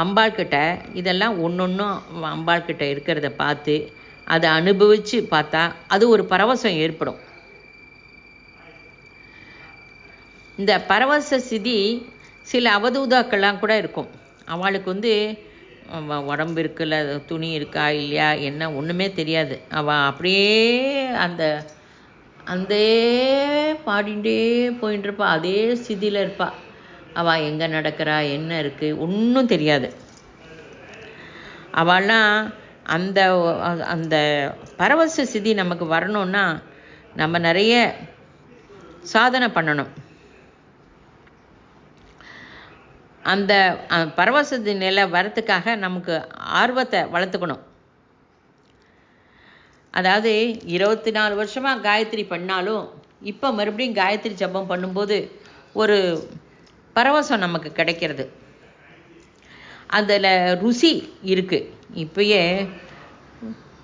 அம்பாள்கிட்ட இதெல்லாம் ஒன்றொன்றும் அம்பாள்கிட்ட இருக்கிறத பார்த்து அதை அனுபவித்து பார்த்தா அது ஒரு பரவசம் ஏற்படும். இந்த பரவச சிதி சில அவதூதாக்கள்லாம் கூட இருக்கும். அவளுக்கு உடம்பு இருக்குல்ல, துணி இருக்கா இல்லையா என்ன ஒன்றுமே தெரியாது. அவள் அப்படியே அந்த பாடிண்டே போயின்னு இருப்பா, அதே ஸ்திதியில் இருப்பாள். அவள் எங்கே நடக்கிறா என்ன இருக்குது ஒன்றும் தெரியாது. அவள்லாம் அந்த அந்த பரவச சிதி நமக்கு வரணும்னா நம்ம நிறைய சாதனை பண்ணணும். அந்த பரவச நிலை வரத்துக்காக நமக்கு ஆர்வத்தை வளர்த்துக்கணும். அதாவது 24 வருஷமாக காயத்ரி பண்ணாலும் இப்போ மறுபடியும் காயத்ரி ஜபம் பண்ணும்போது ஒரு பரவசம் நமக்கு கிடைக்கிறது. அதில் ருசி இருக்குது. இப்போயே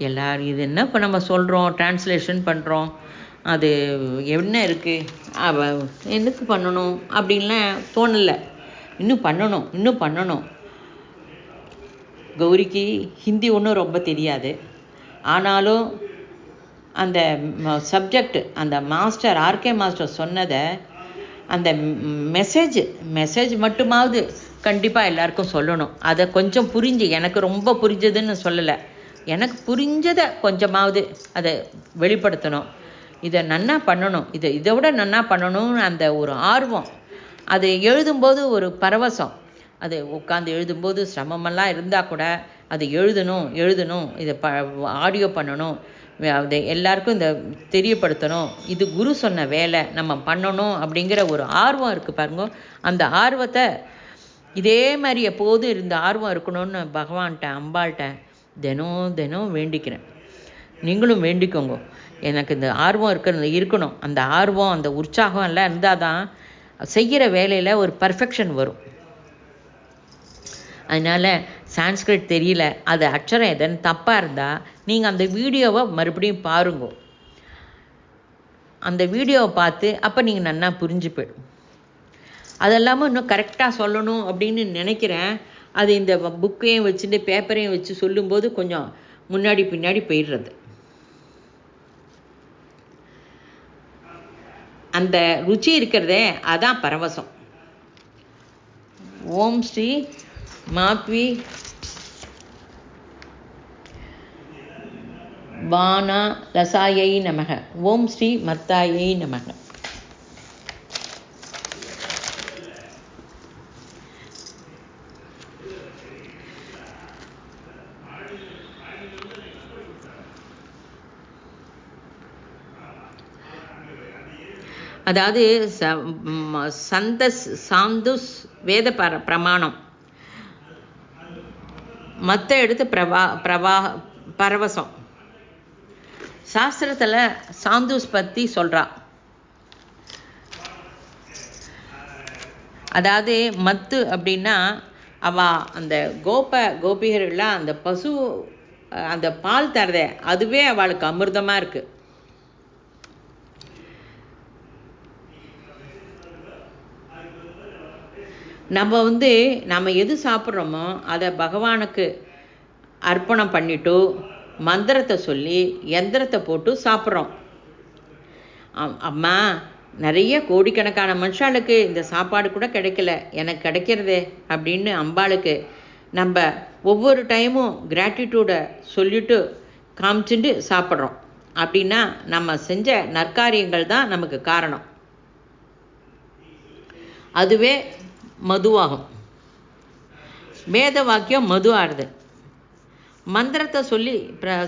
எல்லோரும் இது என்ன இப்போ நம்ம சொல்கிறோம், டிரான்ஸ்லேஷன் பண்ணுறோம், அது என்ன இருக்குது, என்னத்துக்கு பண்ணணும் அப்படின்லாம் தோணலை. இன்னும் பண்ணணும். கௌரிக்கு ஹிந்தி ஒன்றும் ரொம்ப தெரியாது. ஆனாலும் அந்த சப்ஜெக்ட், அந்த மாஸ்டர் ஆர்கே மாஸ்டர் சொன்னதை, அந்த மெசேஜ் மட்டுமாவது கண்டிப்பாக எல்லாருக்கும் சொல்லணும். அதை கொஞ்சம் புரிஞ்சு, எனக்கு ரொம்ப புரிஞ்சதுன்னு சொல்லலை, எனக்கு புரிஞ்சதை கொஞ்சமாவது அதை வெளிப்படுத்தணும். இதை நன்னா பண்ணணும், இதை விட நன்னா பண்ணணும்னு அந்த ஒரு ஆர்வம். அது எழுதும்போது ஒரு பரவசம். அது உட்காந்து எழுதும்போது சிரமமெல்லாம் இருந்தால் கூட அது எழுதணும், இதை ஆடியோ பண்ணணும், அதை எல்லாருக்கும் இந்த தெரியப்படுத்தணும், இது குரு சொன்ன வேலை, நம்ம பண்ணணும் அப்படிங்கிற ஒரு ஆர்வம் இருக்குது பாருங்க. அந்த ஆர்வத்தை இதே மாதிரி எப்போதும் இருந்த ஆர்வம் இருக்கணும்னு பகவான்கிட்ட அம்பாள்கிட்ட தினம் வேண்டிக்கிறேன். நீங்களும் வேண்டிக்கோங்க, எனக்கு இந்த ஆர்வம் இருக்கணும். அந்த ஆர்வம் அந்த உற்சாகம் எல்லாம் இருந்தால் தான் செய்கிற வேலையில் ஒரு பர்ஃபெக்ஷன் வரும். அதனால் சான்ஸ்கிரிட் தெரியல, அது அக்ஷரம் எதன்னு தப்பாக இருந்தால் நீங்கள் அந்த வீடியோவை மறுபடியும் பாருங்க. அந்த வீடியோவை பார்த்து அப்போ நீங்கள் நன்னா புரிஞ்சு போயிடும். அதெல்லாமல் இன்னும் கரெக்டாக சொல்லணும் அப்படின்னு நினைக்கிறேன். அது இந்த புக்கையும் வச்சுட்டு பேப்பரையும் வச்சு சொல்லும்போது கொஞ்சம் முன்னாடி பின்னாடி போயிடுறது. அந்த ருச்சி இருக்கிறதே அதான் பரவசம். ஓம் ஸ்ரீ மாத்வி வானா ரசாயை நமக. ஓம் ஸ்ரீ மத்தாயை நமக. அதாவது சந்தஸ் சாந்துஸ் வேத பிரமாணம், மற்ற எடுத்து பரவசம். சாஸ்திரத்தில் சாந்துஸ் பற்றி சொல்கிறா. அதாவது மத்து அப்படின்னா அந்த கோபிகர்கள்லாம் அந்த பசு அந்த பால் தரதே அதுவே அவளுக்கு அமிர்தமாக இருக்குது. நம்ம எது சாப்பிட்றோமோ அதை பகவானுக்கு அர்ப்பணம் பண்ணிட்டு மந்திரத்தை சொல்லி எந்திரத்தை போட்டு சாப்பிட்றோம். அம்மா, நிறைய கோடிக்கணக்கான மனுஷாளுக்கு இந்த சாப்பாடு கூட கிடைக்கல, எனக்கு கிடைக்கிறதே அப்படின்னு அம்பாளுக்கு நம்ம ஒவ்வொரு டைமும் கிராட்டிடியூடை சொல்லிட்டு காமிச்சுட்டு சாப்பிட்றோம். அப்படின்னா நம்ம செஞ்ச நற்காரியங்கள் தான் நமக்கு காரணம். அதுவே மதுவாகும். வேத வாக்கியம் மது ஆறுது. மந்திரத்தை சொல்லி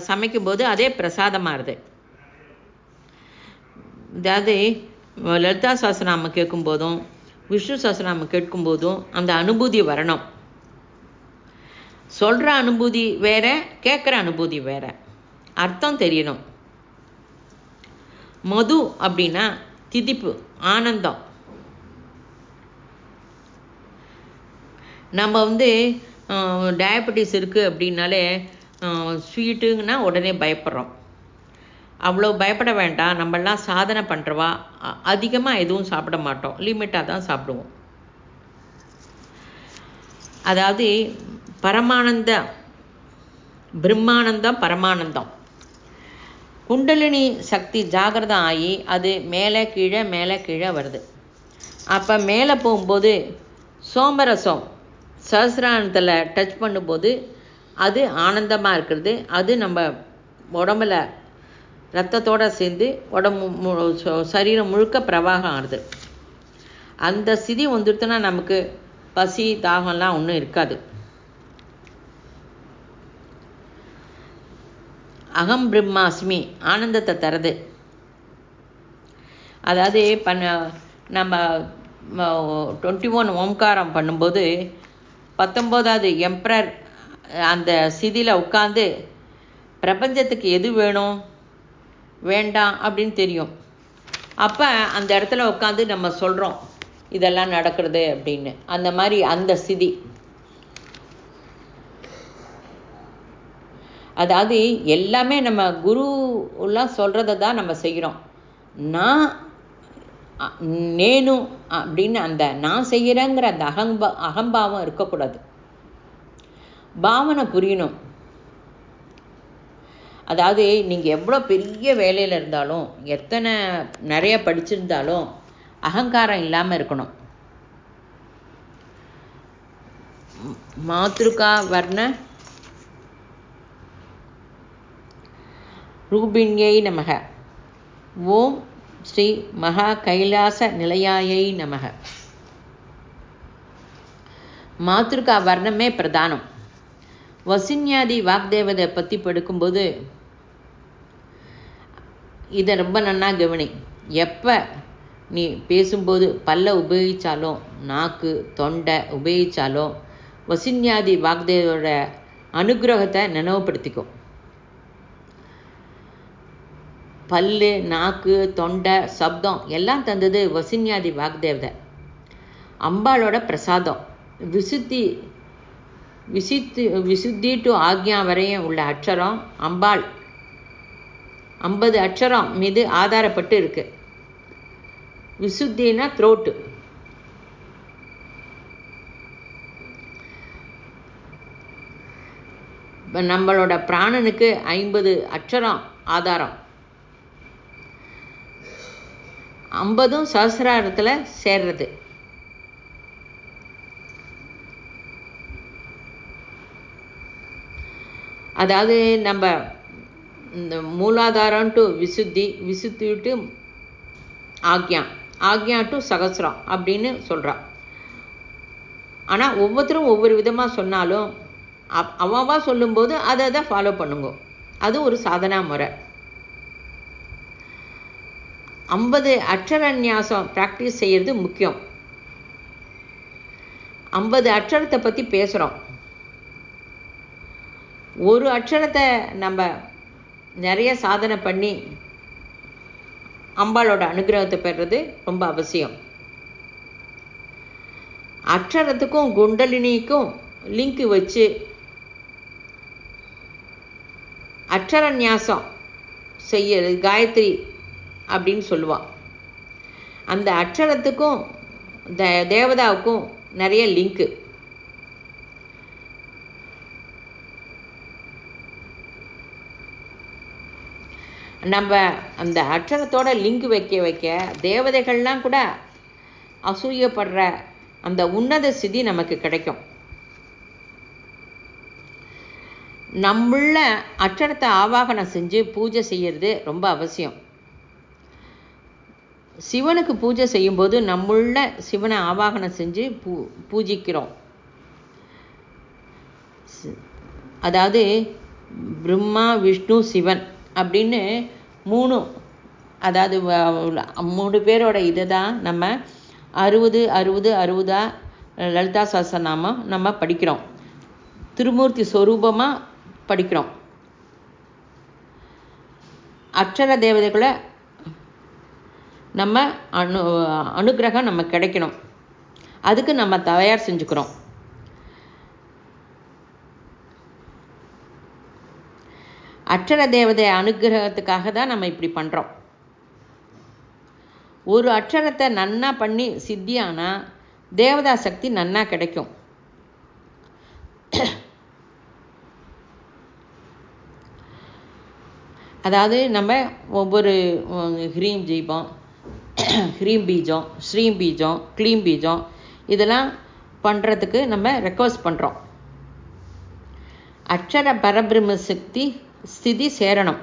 சமைக்கும்போது அதே பிரசாதமாகுது. அதாவது லலிதா சஹஸ்ரநாமம் கேட்கும்போதும் விஷ்ணு சஹஸ்ரநாமம் கேட்கும்போதும் அந்த அனுபூதி வரணும். சொல்கிற அனுபூதி வேற, கேட்குற அனுபூதி வேற, அர்த்தம் தெரியணும். மது அப்படின்னா திதிப்பு, ஆனந்தம். நம்ம டயபெட்டிஸ் இருக்குது அப்படின்னாலே ஸ்வீட்டுங்கன்னா உடனே பயப்படுறோம். அவ்வளோ பயப்பட வேண்டாம். நம்மளாம் சாதனை பண்ணுறவா அதிகமாக எதுவும் சாப்பிட மாட்டோம், லிமிட்டாக தான் சாப்பிடுவோம். அதாவது பரமானந்தம், பிரம்மானந்தம், பரமானந்தம். குண்டலினி சக்தி ஜாகிரதம் ஆகி அது மேலே கீழே வருது. அப்போ மேலே போகும்போது சோமரசம் சஹஸ்ரானத்தில் டச் பண்ணும்போது அது ஆனந்தமாக இருக்கிறது. அது நம்ம உடம்புல ரத்தத்தோடு சேர்ந்து உடம்பு சரீரம் முழுக்க பிரவாகம் ஆகுது. அந்த ஸ்திதி வந்துடுத்துனா நமக்கு பசி தாகம்லாம் ஒன்றும் இருக்காது. அகம் பிரம்மாஸ்மி ஆனந்தத்தை தரது. அதாவது நம்ம 21 ஓம்காரம் பண்ணும்போது 19வது எம்பரர் அந்த ஸ்திதியில் உட்காந்து பிரபஞ்சத்துக்கு எது வேணும் வேண்டாம் அப்படின்னு தெரியும். அப்போ அந்த இடத்துல உட்காந்து நம்ம சொல்கிறோம் இதெல்லாம் நடக்கிறது அப்படின்னு. அந்த மாதிரி அந்த ஸ்திதி. அதாவது எல்லாமே நம்ம குருலாம் சொல்கிறத தான் நம்ம செய்கிறோம். நேனு அப்படின்னு அந்த நான் செய்கிறேங்கிற அந்த அகம்பாவம் இருக்கக்கூடாது. பாவனை புரியணும். அதாவது நீங்கள் எவ்வளோ பெரிய வேலையில் இருந்தாலும், நிறைய படிச்சிருந்தாலும் அகங்காரம் இல்லாமல் இருக்கணும். மாத்ருகா வர்ண ரூபிண்யை நமக. ஓம் ஸ்ரீ மகா கைலாச நிலையாயை நமக. மாத்ருகா வர்ணமே பிரதானம். வசின்யாதி வாக்தேவதை பற்றி படுக்கும்போது இதை ரொம்ப நன்னா கவனி. எப்போ நீ பேசும்போது பல்ல உபயோகித்தாலும் நாக்கு தொண்டை உபயோகித்தாலும் வசின்யாதி வாக்தேவோட அனுகிரகத்தை நினைவுபடுத்திக்கும். பல்லு, நாக்கு, தொண்டை, சப்தம் எல்லாம் தந்தது வசின்யாதி வாக்தேவதை. அம்பாளோட பிரசாதம். விசுத்தி டு ஆக்ஞா வரையும் உள்ள அக்ஷரம் அம்பாள் 50 அக்ஷரம் மீது ஆதாரப்பட்டு இருக்கு. விசுத்தினா த்ரோட்டு. நம்மளோட பிராணனுக்கு 50 அக்ஷரம் ஆதாரம். 50 சஹஸ்ராரத்தில் சேர்றது. அதாவது நம்ம இந்த மூலாதாரம் டு விசுத்தி, விசுத்தி டு ஆக்ஞா டு சகசிரம் அப்படின்னு சொல்கிறா. ஆனால் ஒவ்வொருத்தரும் ஒவ்வொரு விதமாக சொன்னாலும் அவாவா சொல்லும்போது அதை ஃபாலோ பண்ணுங்க. அது ஒரு சாதனா முறை. 50 அக்ஷரநியாசம் ப்ராக்டிஸ் செய்கிறது முக்கியம். 50 அக்ஷரத்தை பற்றி பேசுகிறோம். ஒரு அக்ஷரத்தை நம்ம நிறைய சாதனை பண்ணி அம்பாளோட அனுகிரகத்தை பெறுறது ரொம்ப அவசியம். அக்ஷரத்துக்கும் குண்டலினிக்கும் லிங்க் வச்சு அக்ஷரநியாசம் செய்யறது காயத்ரி அப்படின்னு சொல்லுவாள். அந்த அக்ஷரத்துக்கும் தேவதாவுக்கும் நிறைய லிங்க்கு. நம்ம அந்த அக்ஷரத்தோட லிங்க் வைக்க தேவதைகள்லாம் கூட அசூயப்படுற அந்த உன்னத சிதி நமக்கு கிடைக்கும். நம்முள்ள அக்ஷரத்தை ஆவாகனம் செஞ்சு பூஜை செய்யறது ரொம்ப அவசியம். சிவனுக்கு பூஜை செய்யும்போது நம்முள்ள சிவனை ஆவாகனம் செஞ்சு பூஜிக்கிறோம். அதாவது பிரம்மா, விஷ்ணு, சிவன் அப்படின்னு 3, அதாவது 3 பேரோட இதை தான் நம்ம 60 லலிதா சஹஸ்ரநாமம் நம்ம படிக்கிறோம். திருமூர்த்தி ஸ்வரூபமாக படிக்கிறோம். அக்ஷர தேவதைகளை நம்ம அனுகிரகம் நம்ம கிடைக்கணும். அதுக்கு நம்ம தயார் செஞ்சுக்கிறோம். அக்ஷர தேவதை அனுகிரகத்துக்காக தான் நம்ம இப்படி பண்ணுறோம். ஒரு அக்ஷரத்தை நன்னா பண்ணி சித்தியானா தேவதா சக்தி நன்னா கிடைக்கும். அதாவது நம்ம ஒவ்வொரு ஹ்ரீம் ஜீபம், ஹ்ரீம் பீஜம், ஸ்ரீம் பீஜம், க்ளீம் பீஜம் இதெல்லாம் பண்ணுறதுக்கு நம்ம ரெக்வஸ்ட் பண்ணுறோம். அக்ஷர பரபிரம்ம சக்தி ஸ்திதி சேரணும்.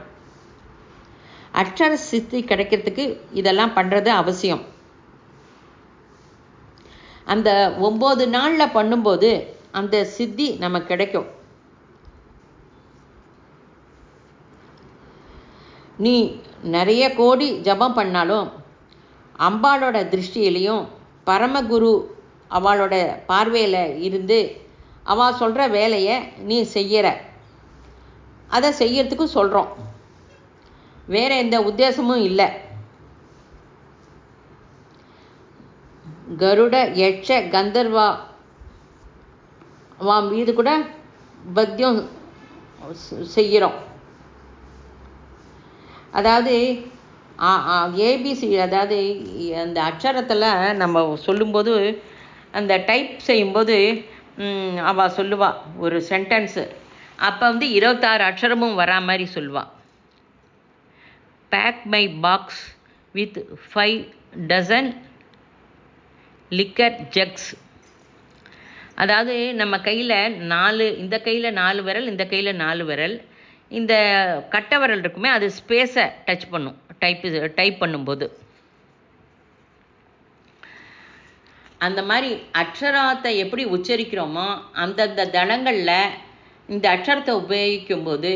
அக்ஷர சித்தி கிடைக்கிறதுக்கு இதெல்லாம் பண்ணுறது அவசியம். அந்த 9 நாளில் பண்ணும்போது அந்த சித்தி நமக்கு கிடைக்கும். நீ நிறைய கோடி ஜபம் பண்ணாலும் அம்பாளோட திருஷ்டியிலையும் பரமகுரு அவளோட பார்வையில் இருந்து அவள் சொல்கிற வேலையை நீ செய்கிற, அதை செய்யறதுக்கு சொல்கிறோம். வேற எந்த உத்தேசமும் இல்லை. கருட, யட்ச, கந்தர்வா மீது கூட பத்தியம் செய்கிறோம். அதாவது ஏபிசி, அதாவது அந்த அக்ஷரத்தில் நம்ம சொல்லும்போது அந்த டைப் செய்யும்போது அவள் சொல்லுவாள் ஒரு சென்டென்ஸு. அப்போ 26 அக்ஷரமும் வரா மாதிரி சொல்லுவாள். Pack my box with 5 dozen liquor jugs. அதாவது நம்ம கையில் 4, இந்த கையில் 4 விரல், இந்த கையில் 4 விரல், இந்த கட்டை விரல் இருக்குமே அது ஸ்பேஸை டச் பண்ணும் டைப் பண்ணும்போது. அந்த மாதிரி அக்ஷரத்தை எப்படி உச்சரிக்கிறோமோ அந்தந்த தளங்களில் இந்த அக்ஷரத்தை உபயோகிக்கும்போது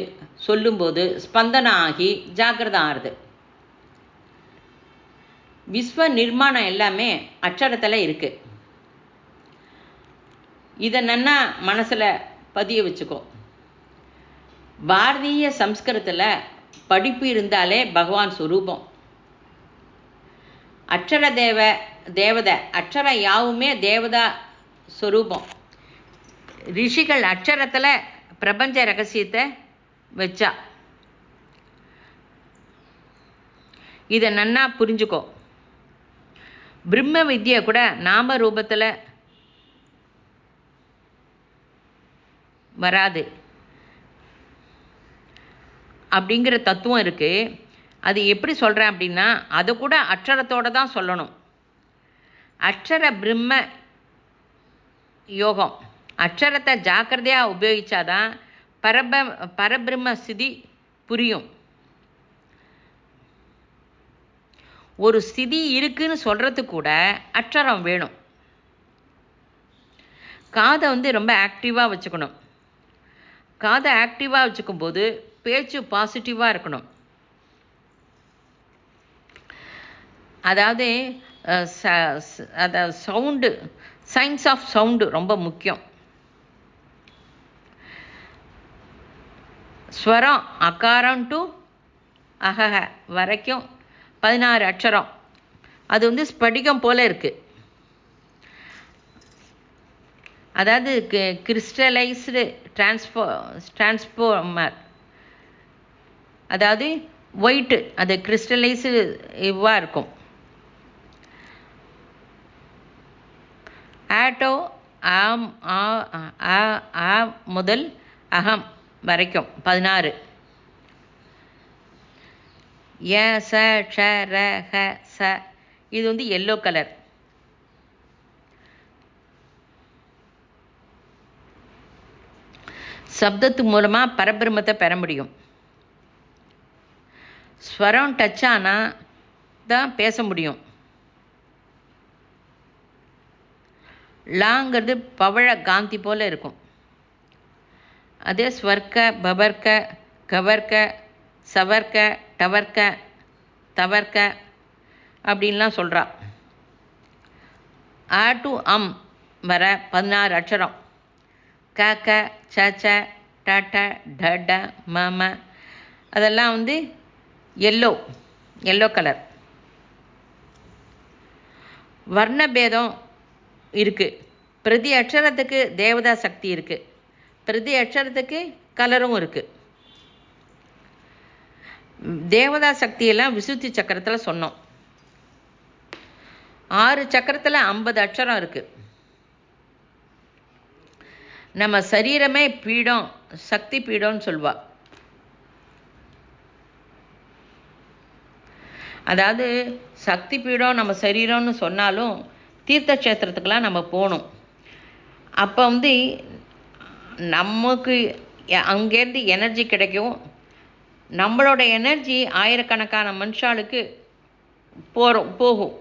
சொல்லும்போது ஸ்பந்தனம் ஆகி ஜாக்கிரதம் ஆறுது. விஸ்வ நிர்மாணம் எல்லாமே அக்ஷரத்தில் இருக்குது. இதை நன்னா மனசில் பதிய வச்சுக்கோ. பாரதிய சம்ஸ்கிருதத்தில் படிப்பு இருந்தாலே பகவான் சுரூபம். அக்ஷர தேவதை அக்ஷரம் யாவுமே தேவதா ஸ்வரூபம். ரிஷிகள் அக்ஷரத்தில் பிரபஞ்ச ரகசியத்தை வச்சா. இதை நன்னா புரிஞ்சுக்கோ. பிரம்ம வித்யை கூட நாம ரூபத்தில் வராது அப்படிங்கிற தத்துவம் இருக்குது. அது எப்படி சொல்கிறேன் அப்படின்னா, அதை கூட அக்ஷரத்தோடு தான் சொல்லணும். அக்ஷர பிரம்ம யோகம். அக்ஷரத்தை ஜாக்கிரதையாக உபயோகித்தாதான் பரபிரம்ம ஸ்திதி புரியும். ஒரு ஸ்திதி இருக்குன்னு சொல்கிறதுக்கு கூட அக்ஷரம் வேணும். காதை ரொம்ப ஆக்டிவாக வச்சுக்கணும். காதை ஆக்டிவாக வச்சுக்கும்போது பேச்சு பாசிட்டிவாக இருக்கணும். அதாவது சவுண்டு, சயின்ஸ் ஆஃப் சவுண்டு ரொம்ப முக்கியம். ஸ்வரம் அகாரம் டு அகஹ வரைக்கும் 16 அக்ஷரம். அது ஸ்படிகம் போல இருக்குது. அதாவது கிறிஸ்டலைஸ்டு டிரான்ஸ்ஃபார்மர். அதாவது ஒயிட்டு, அது கிறிஸ்டலைஸ்டு இவ்வாக இருக்கும். ஆட்டோ ஆம் ஆ முதல் அகம் வரைக்கும் 16. ய ச ஷ ர ஹ ச இது எல்லோ கலர். சப்தத்து மூலமாக பரபிரம்மத்தை பெற முடியும். ஸ்வரம் டச் ஆனால் தான் பேச முடியும். லாங்கிறது பவழ காந்தி போல் இருக்கும். அதே ஸ்வர்க்க, பபர்க்க, கவர்க்க, சவர்க்க, டவர்க்க, தவர்க்க அப்படின்லாம் சொல்கிறா. ஆ டு அம் வர 16 அக்ஷரம். க க ச ச ட ட ட ட ம ம அதெல்லாம் எல்லோ கலர். வர்ணபேதம் இருக்குது. பிரதி அக்ஷரத்துக்கு தேவதா சக்தி இருக்குது. பிரதி அக்ஷரத்துக்கு கலரும் இருக்குது. தேவதா சக்தியெல்லாம் விசுத்தி சக்கரத்தில் சொன்னோம். 6 சக்கரத்தில் 50 அக்ஷரம் இருக்குது. நம்ம சரீரமே பீடம், சக்தி பீடம்னு சொல்வா. அதாவது சக்தி பீடம் நம்ம சரீரம்னு சொன்னாலும் தீர்த்த கஷேத்திரத்துக்கெலாம் நம்ம போகணும். அப்போ நமக்கு அங்கேருந்து எனர்ஜி கிடைக்கும். நம்மளோட எனர்ஜி ஆயிரக்கணக்கான மனுஷாளுக்கு போகும்.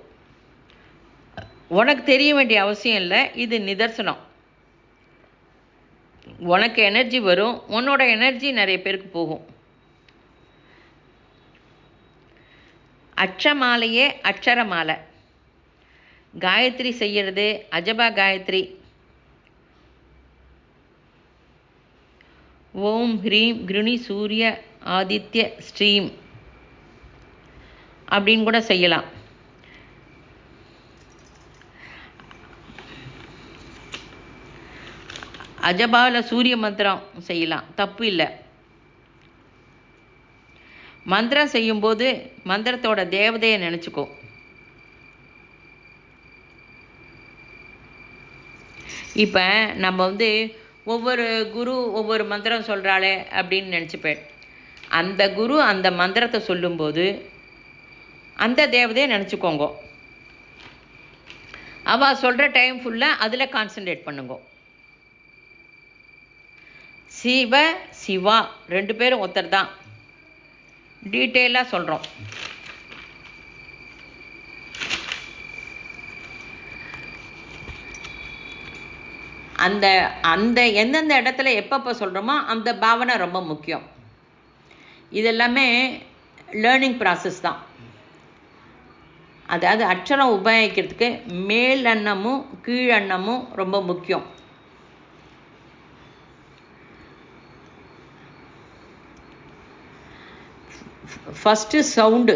உனக்கு தெரிய வேண்டிய அவசியம் இல்லை. இது நிதர்சனம். உனக்கு எனர்ஜி வரும், உன்னோட எனர்ஜி நிறைய பேருக்கு போகும். அட்சமாலையே அக்ஷரமாலை. காயத்ரி செய்கிறது அஜபா காயத்ரி. ஓம் ஹ்ரீம் கிருணி சூரிய ஆதித்ய ஸ்ரீம் அப்படின்னு கூட செய்யலாம். அஜபாவில் சூரிய மந்திரம் செய்யலாம், தப்பு இல்லை. மந்திரம் செய்யும்போது மந்திரத்தோட தேவதையை நினச்சிக்கோ. இப்போ நம்ம ஒவ்வொரு குரு ஒவ்வொரு மந்திரம் சொல்கிறாளே அப்படின்னு நினச்சிப்பேன். அந்த குரு அந்த மந்திரத்தை சொல்லும்போது அந்த தேவதையை நினச்சிக்கோங்க. அவள் சொல்கிற டைம் ஃபுல்லாக அதில் கான்சன்ட்ரேட் பண்ணுங்க. சிவ சிவா 2 பேரும் ஒருத்தர் தான். டீட்டெயிலாக சொல்கிறோம். அந்த அந்த எந்தெந்த இடத்துல எப்பப்போ சொல்கிறோமோ அந்த பாவனை ரொம்ப முக்கியம். இதெல்லாமே லேர்னிங் ப்ராசஸ் தான். அதாவது அக்ஷரம் உபயோகிக்கிறதுக்கு மேல் அன்னமும் கீழ் அன்னமும் ரொம்ப முக்கியம். ஃபஸ்ட்டு சவுண்டு,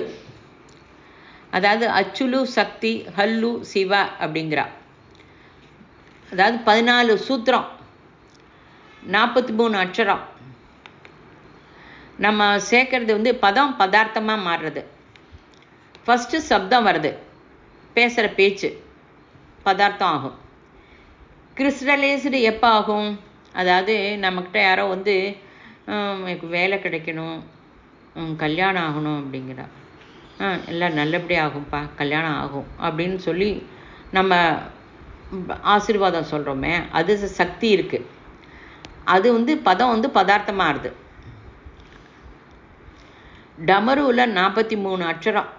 அதாவது அச்சுலு சக்தி, ஹல்லு சிவா அப்படிங்கிறா. அதாவது 14 சூத்திரம், 43 அக்ஷரம். நம்ம சேர்க்கறது பதம் பதார்த்தமாக மாறுறது. ஃபஸ்ட்டு சப்தம் வருது, பேசுகிற பேச்சு பதார்த்தம் ஆகும். கிறிஸ்டலைஸ்டு எப்போ ஆகும்? அதாவது நம்மக்கிட்ட யாரோ எனக்கு வேலை கிடைக்கணும், கல்யாணம் ஆகணும் அப்படிங்கிறா. எல்லாம் நல்லபடியாக ஆகும்ப்பா, கல்யாணம் ஆகும் அப்படின்னு சொல்லி நம்ம ஆசீர்வாதம் சொல்கிறோமே, அது சக்தி இருக்குது. அது பதம் பதார்த்தமாக ஆகுது. டமருவில் 43 அக்ஷரம்.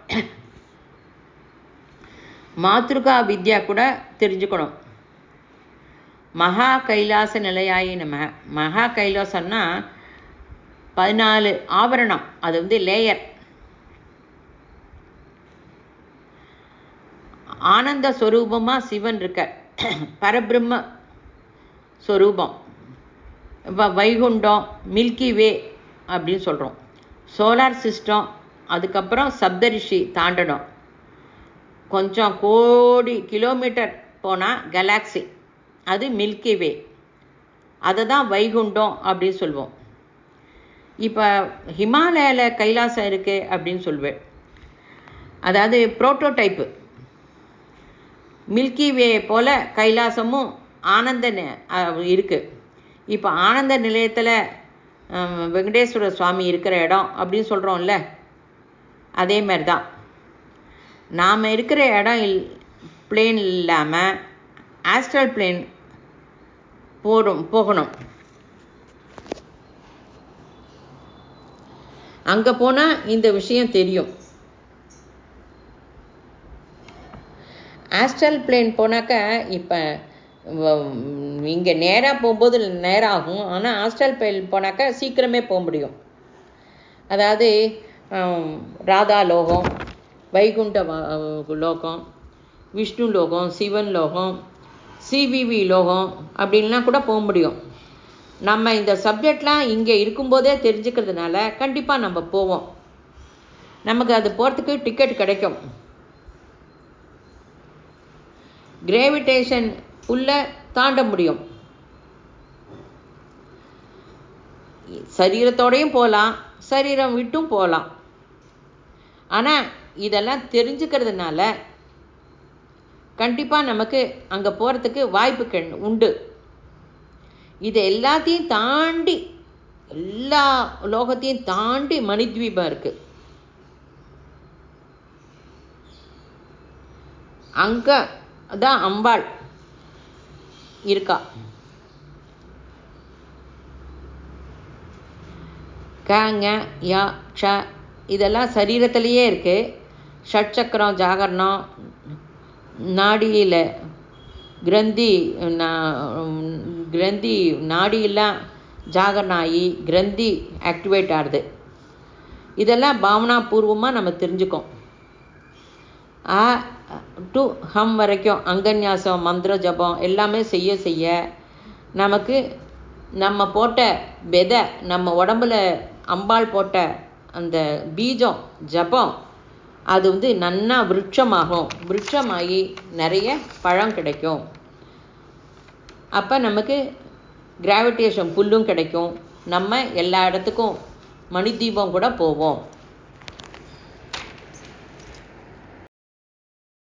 மாத்ருகா வித்யா கூட தெரிஞ்சுக்கணும். மகா கைலாச நிலையாயி நம்ம. மகா கைலாசம்னா 14 ஆவரணம், அது லேயர். ஆனந்த ஸ்வரூபமாக சிவன் இருக்க, பரபிரம்ம ஸ்வரூபம். வைகுண்டம், மில்கி வே அப்படின்னு சொல்கிறோம். சோலார் சிஸ்டம், அதுக்கப்புறம் சப்தரிஷி தாண்டனம், கொஞ்சம் கோடி கிலோமீட்டர் போனால் கலாக்ஸி, அது மில்கி வே. அதை தான் வைகுண்டம் அப்படின்னு சொல்லுவோம். இப்போ ஹிமாலயாவில் கைலாசம் இருக்குது அப்படின்னு சொல்லுவேன். அதாவது புரோட்டோடைப்பு. மில்கி வே போல் கைலாசமும் ஆனந்த இருக்குது. இப்போ ஆனந்த நிலையத்தில் வெங்கடேஸ்வர சுவாமி இருக்கிற இடம் அப்படின்னு சொல்கிறோம்ல, அதே மாதிரி தான் நாம் இருக்கிற இடம் பிளேன் இல்லாமல் ஆஸ்ட்ரல் பிளேன் போகணும். அங்கே போனால் இந்த விஷயம் தெரியும். ஆஸ்ட்ரல் பிளேன் போனாக்கா இப்போ இங்கே நேராக போகும்போது நேரம் ஆகும், ஆனால் ஆஸ்ட்ரல் பிளேன் போனாக்கா சீக்கிரமே போக முடியும். அதாவது ராதா லோகம், வைகுண்ட லோகம், விஷ்ணு லோகம், சிவன் லோகம், சிவிவி லோகம் அப்படின்லாம் கூட போக முடியும். நம்ம இந்த சப்ஜெக்ட்லாம் இங்கே இருக்கும்போதே தெரிஞ்சுக்கிறதுனால கண்டிப்பாக நம்ம போவோம். நமக்கு அது போகிறதுக்கு டிக்கெட் கிடைக்கும். கிராவிடேஷன் உள்ள தாண்ட முடியும். சரீரத்தோடையும் போகலாம், சரீரம் விட்டும் போகலாம். ஆனால் இதெல்லாம் தெரிஞ்சுக்கிறதுனால கண்டிப்பாக நமக்கு அங்கே போகிறதுக்கு வாய்ப்பு உண்டு. இது எல்லாத்தையும் தாண்டி, எல்லா லோகத்தையும் தாண்டி மணித்வீபம் இருக்குது. அங்கே தான் அம்பாள் இருக்கா. கங்க யா க்ஷ இதெல்லாம் சரீரத்திலேயே இருக்குது. ஷட்சக்கரம் ஜாகரணம், நாடியில் கிரந்தி நாடியெல்லாம் ஜாகரணம் ஆகி கிரந்தி ஆக்டிவேட் ஆகுது. இதெல்லாம் பாவனாபூர்வமாக நம்ம தெரிஞ்சுக்கோம். ஆ டு ஹம் வரைக்கும் அங்கன்யாசம், மந்திர ஜபம் எல்லாமே செய்ய செய்ய நமக்கு நம்ம போட்ட விதை, நம்ம உடம்புல அம்பாள் போட்ட அந்த பீஜம் ஜபம் அது நன்னா விருட்சமாகும். விருட்சமாகி நிறைய பழம் கிடைக்கும். அப்போ நமக்கு கிராவிடேஷன் புல்லும் கிடைக்கும். நம்ம எல்லா இடத்துக்கும் மணிதீபம் கூட போவோம்.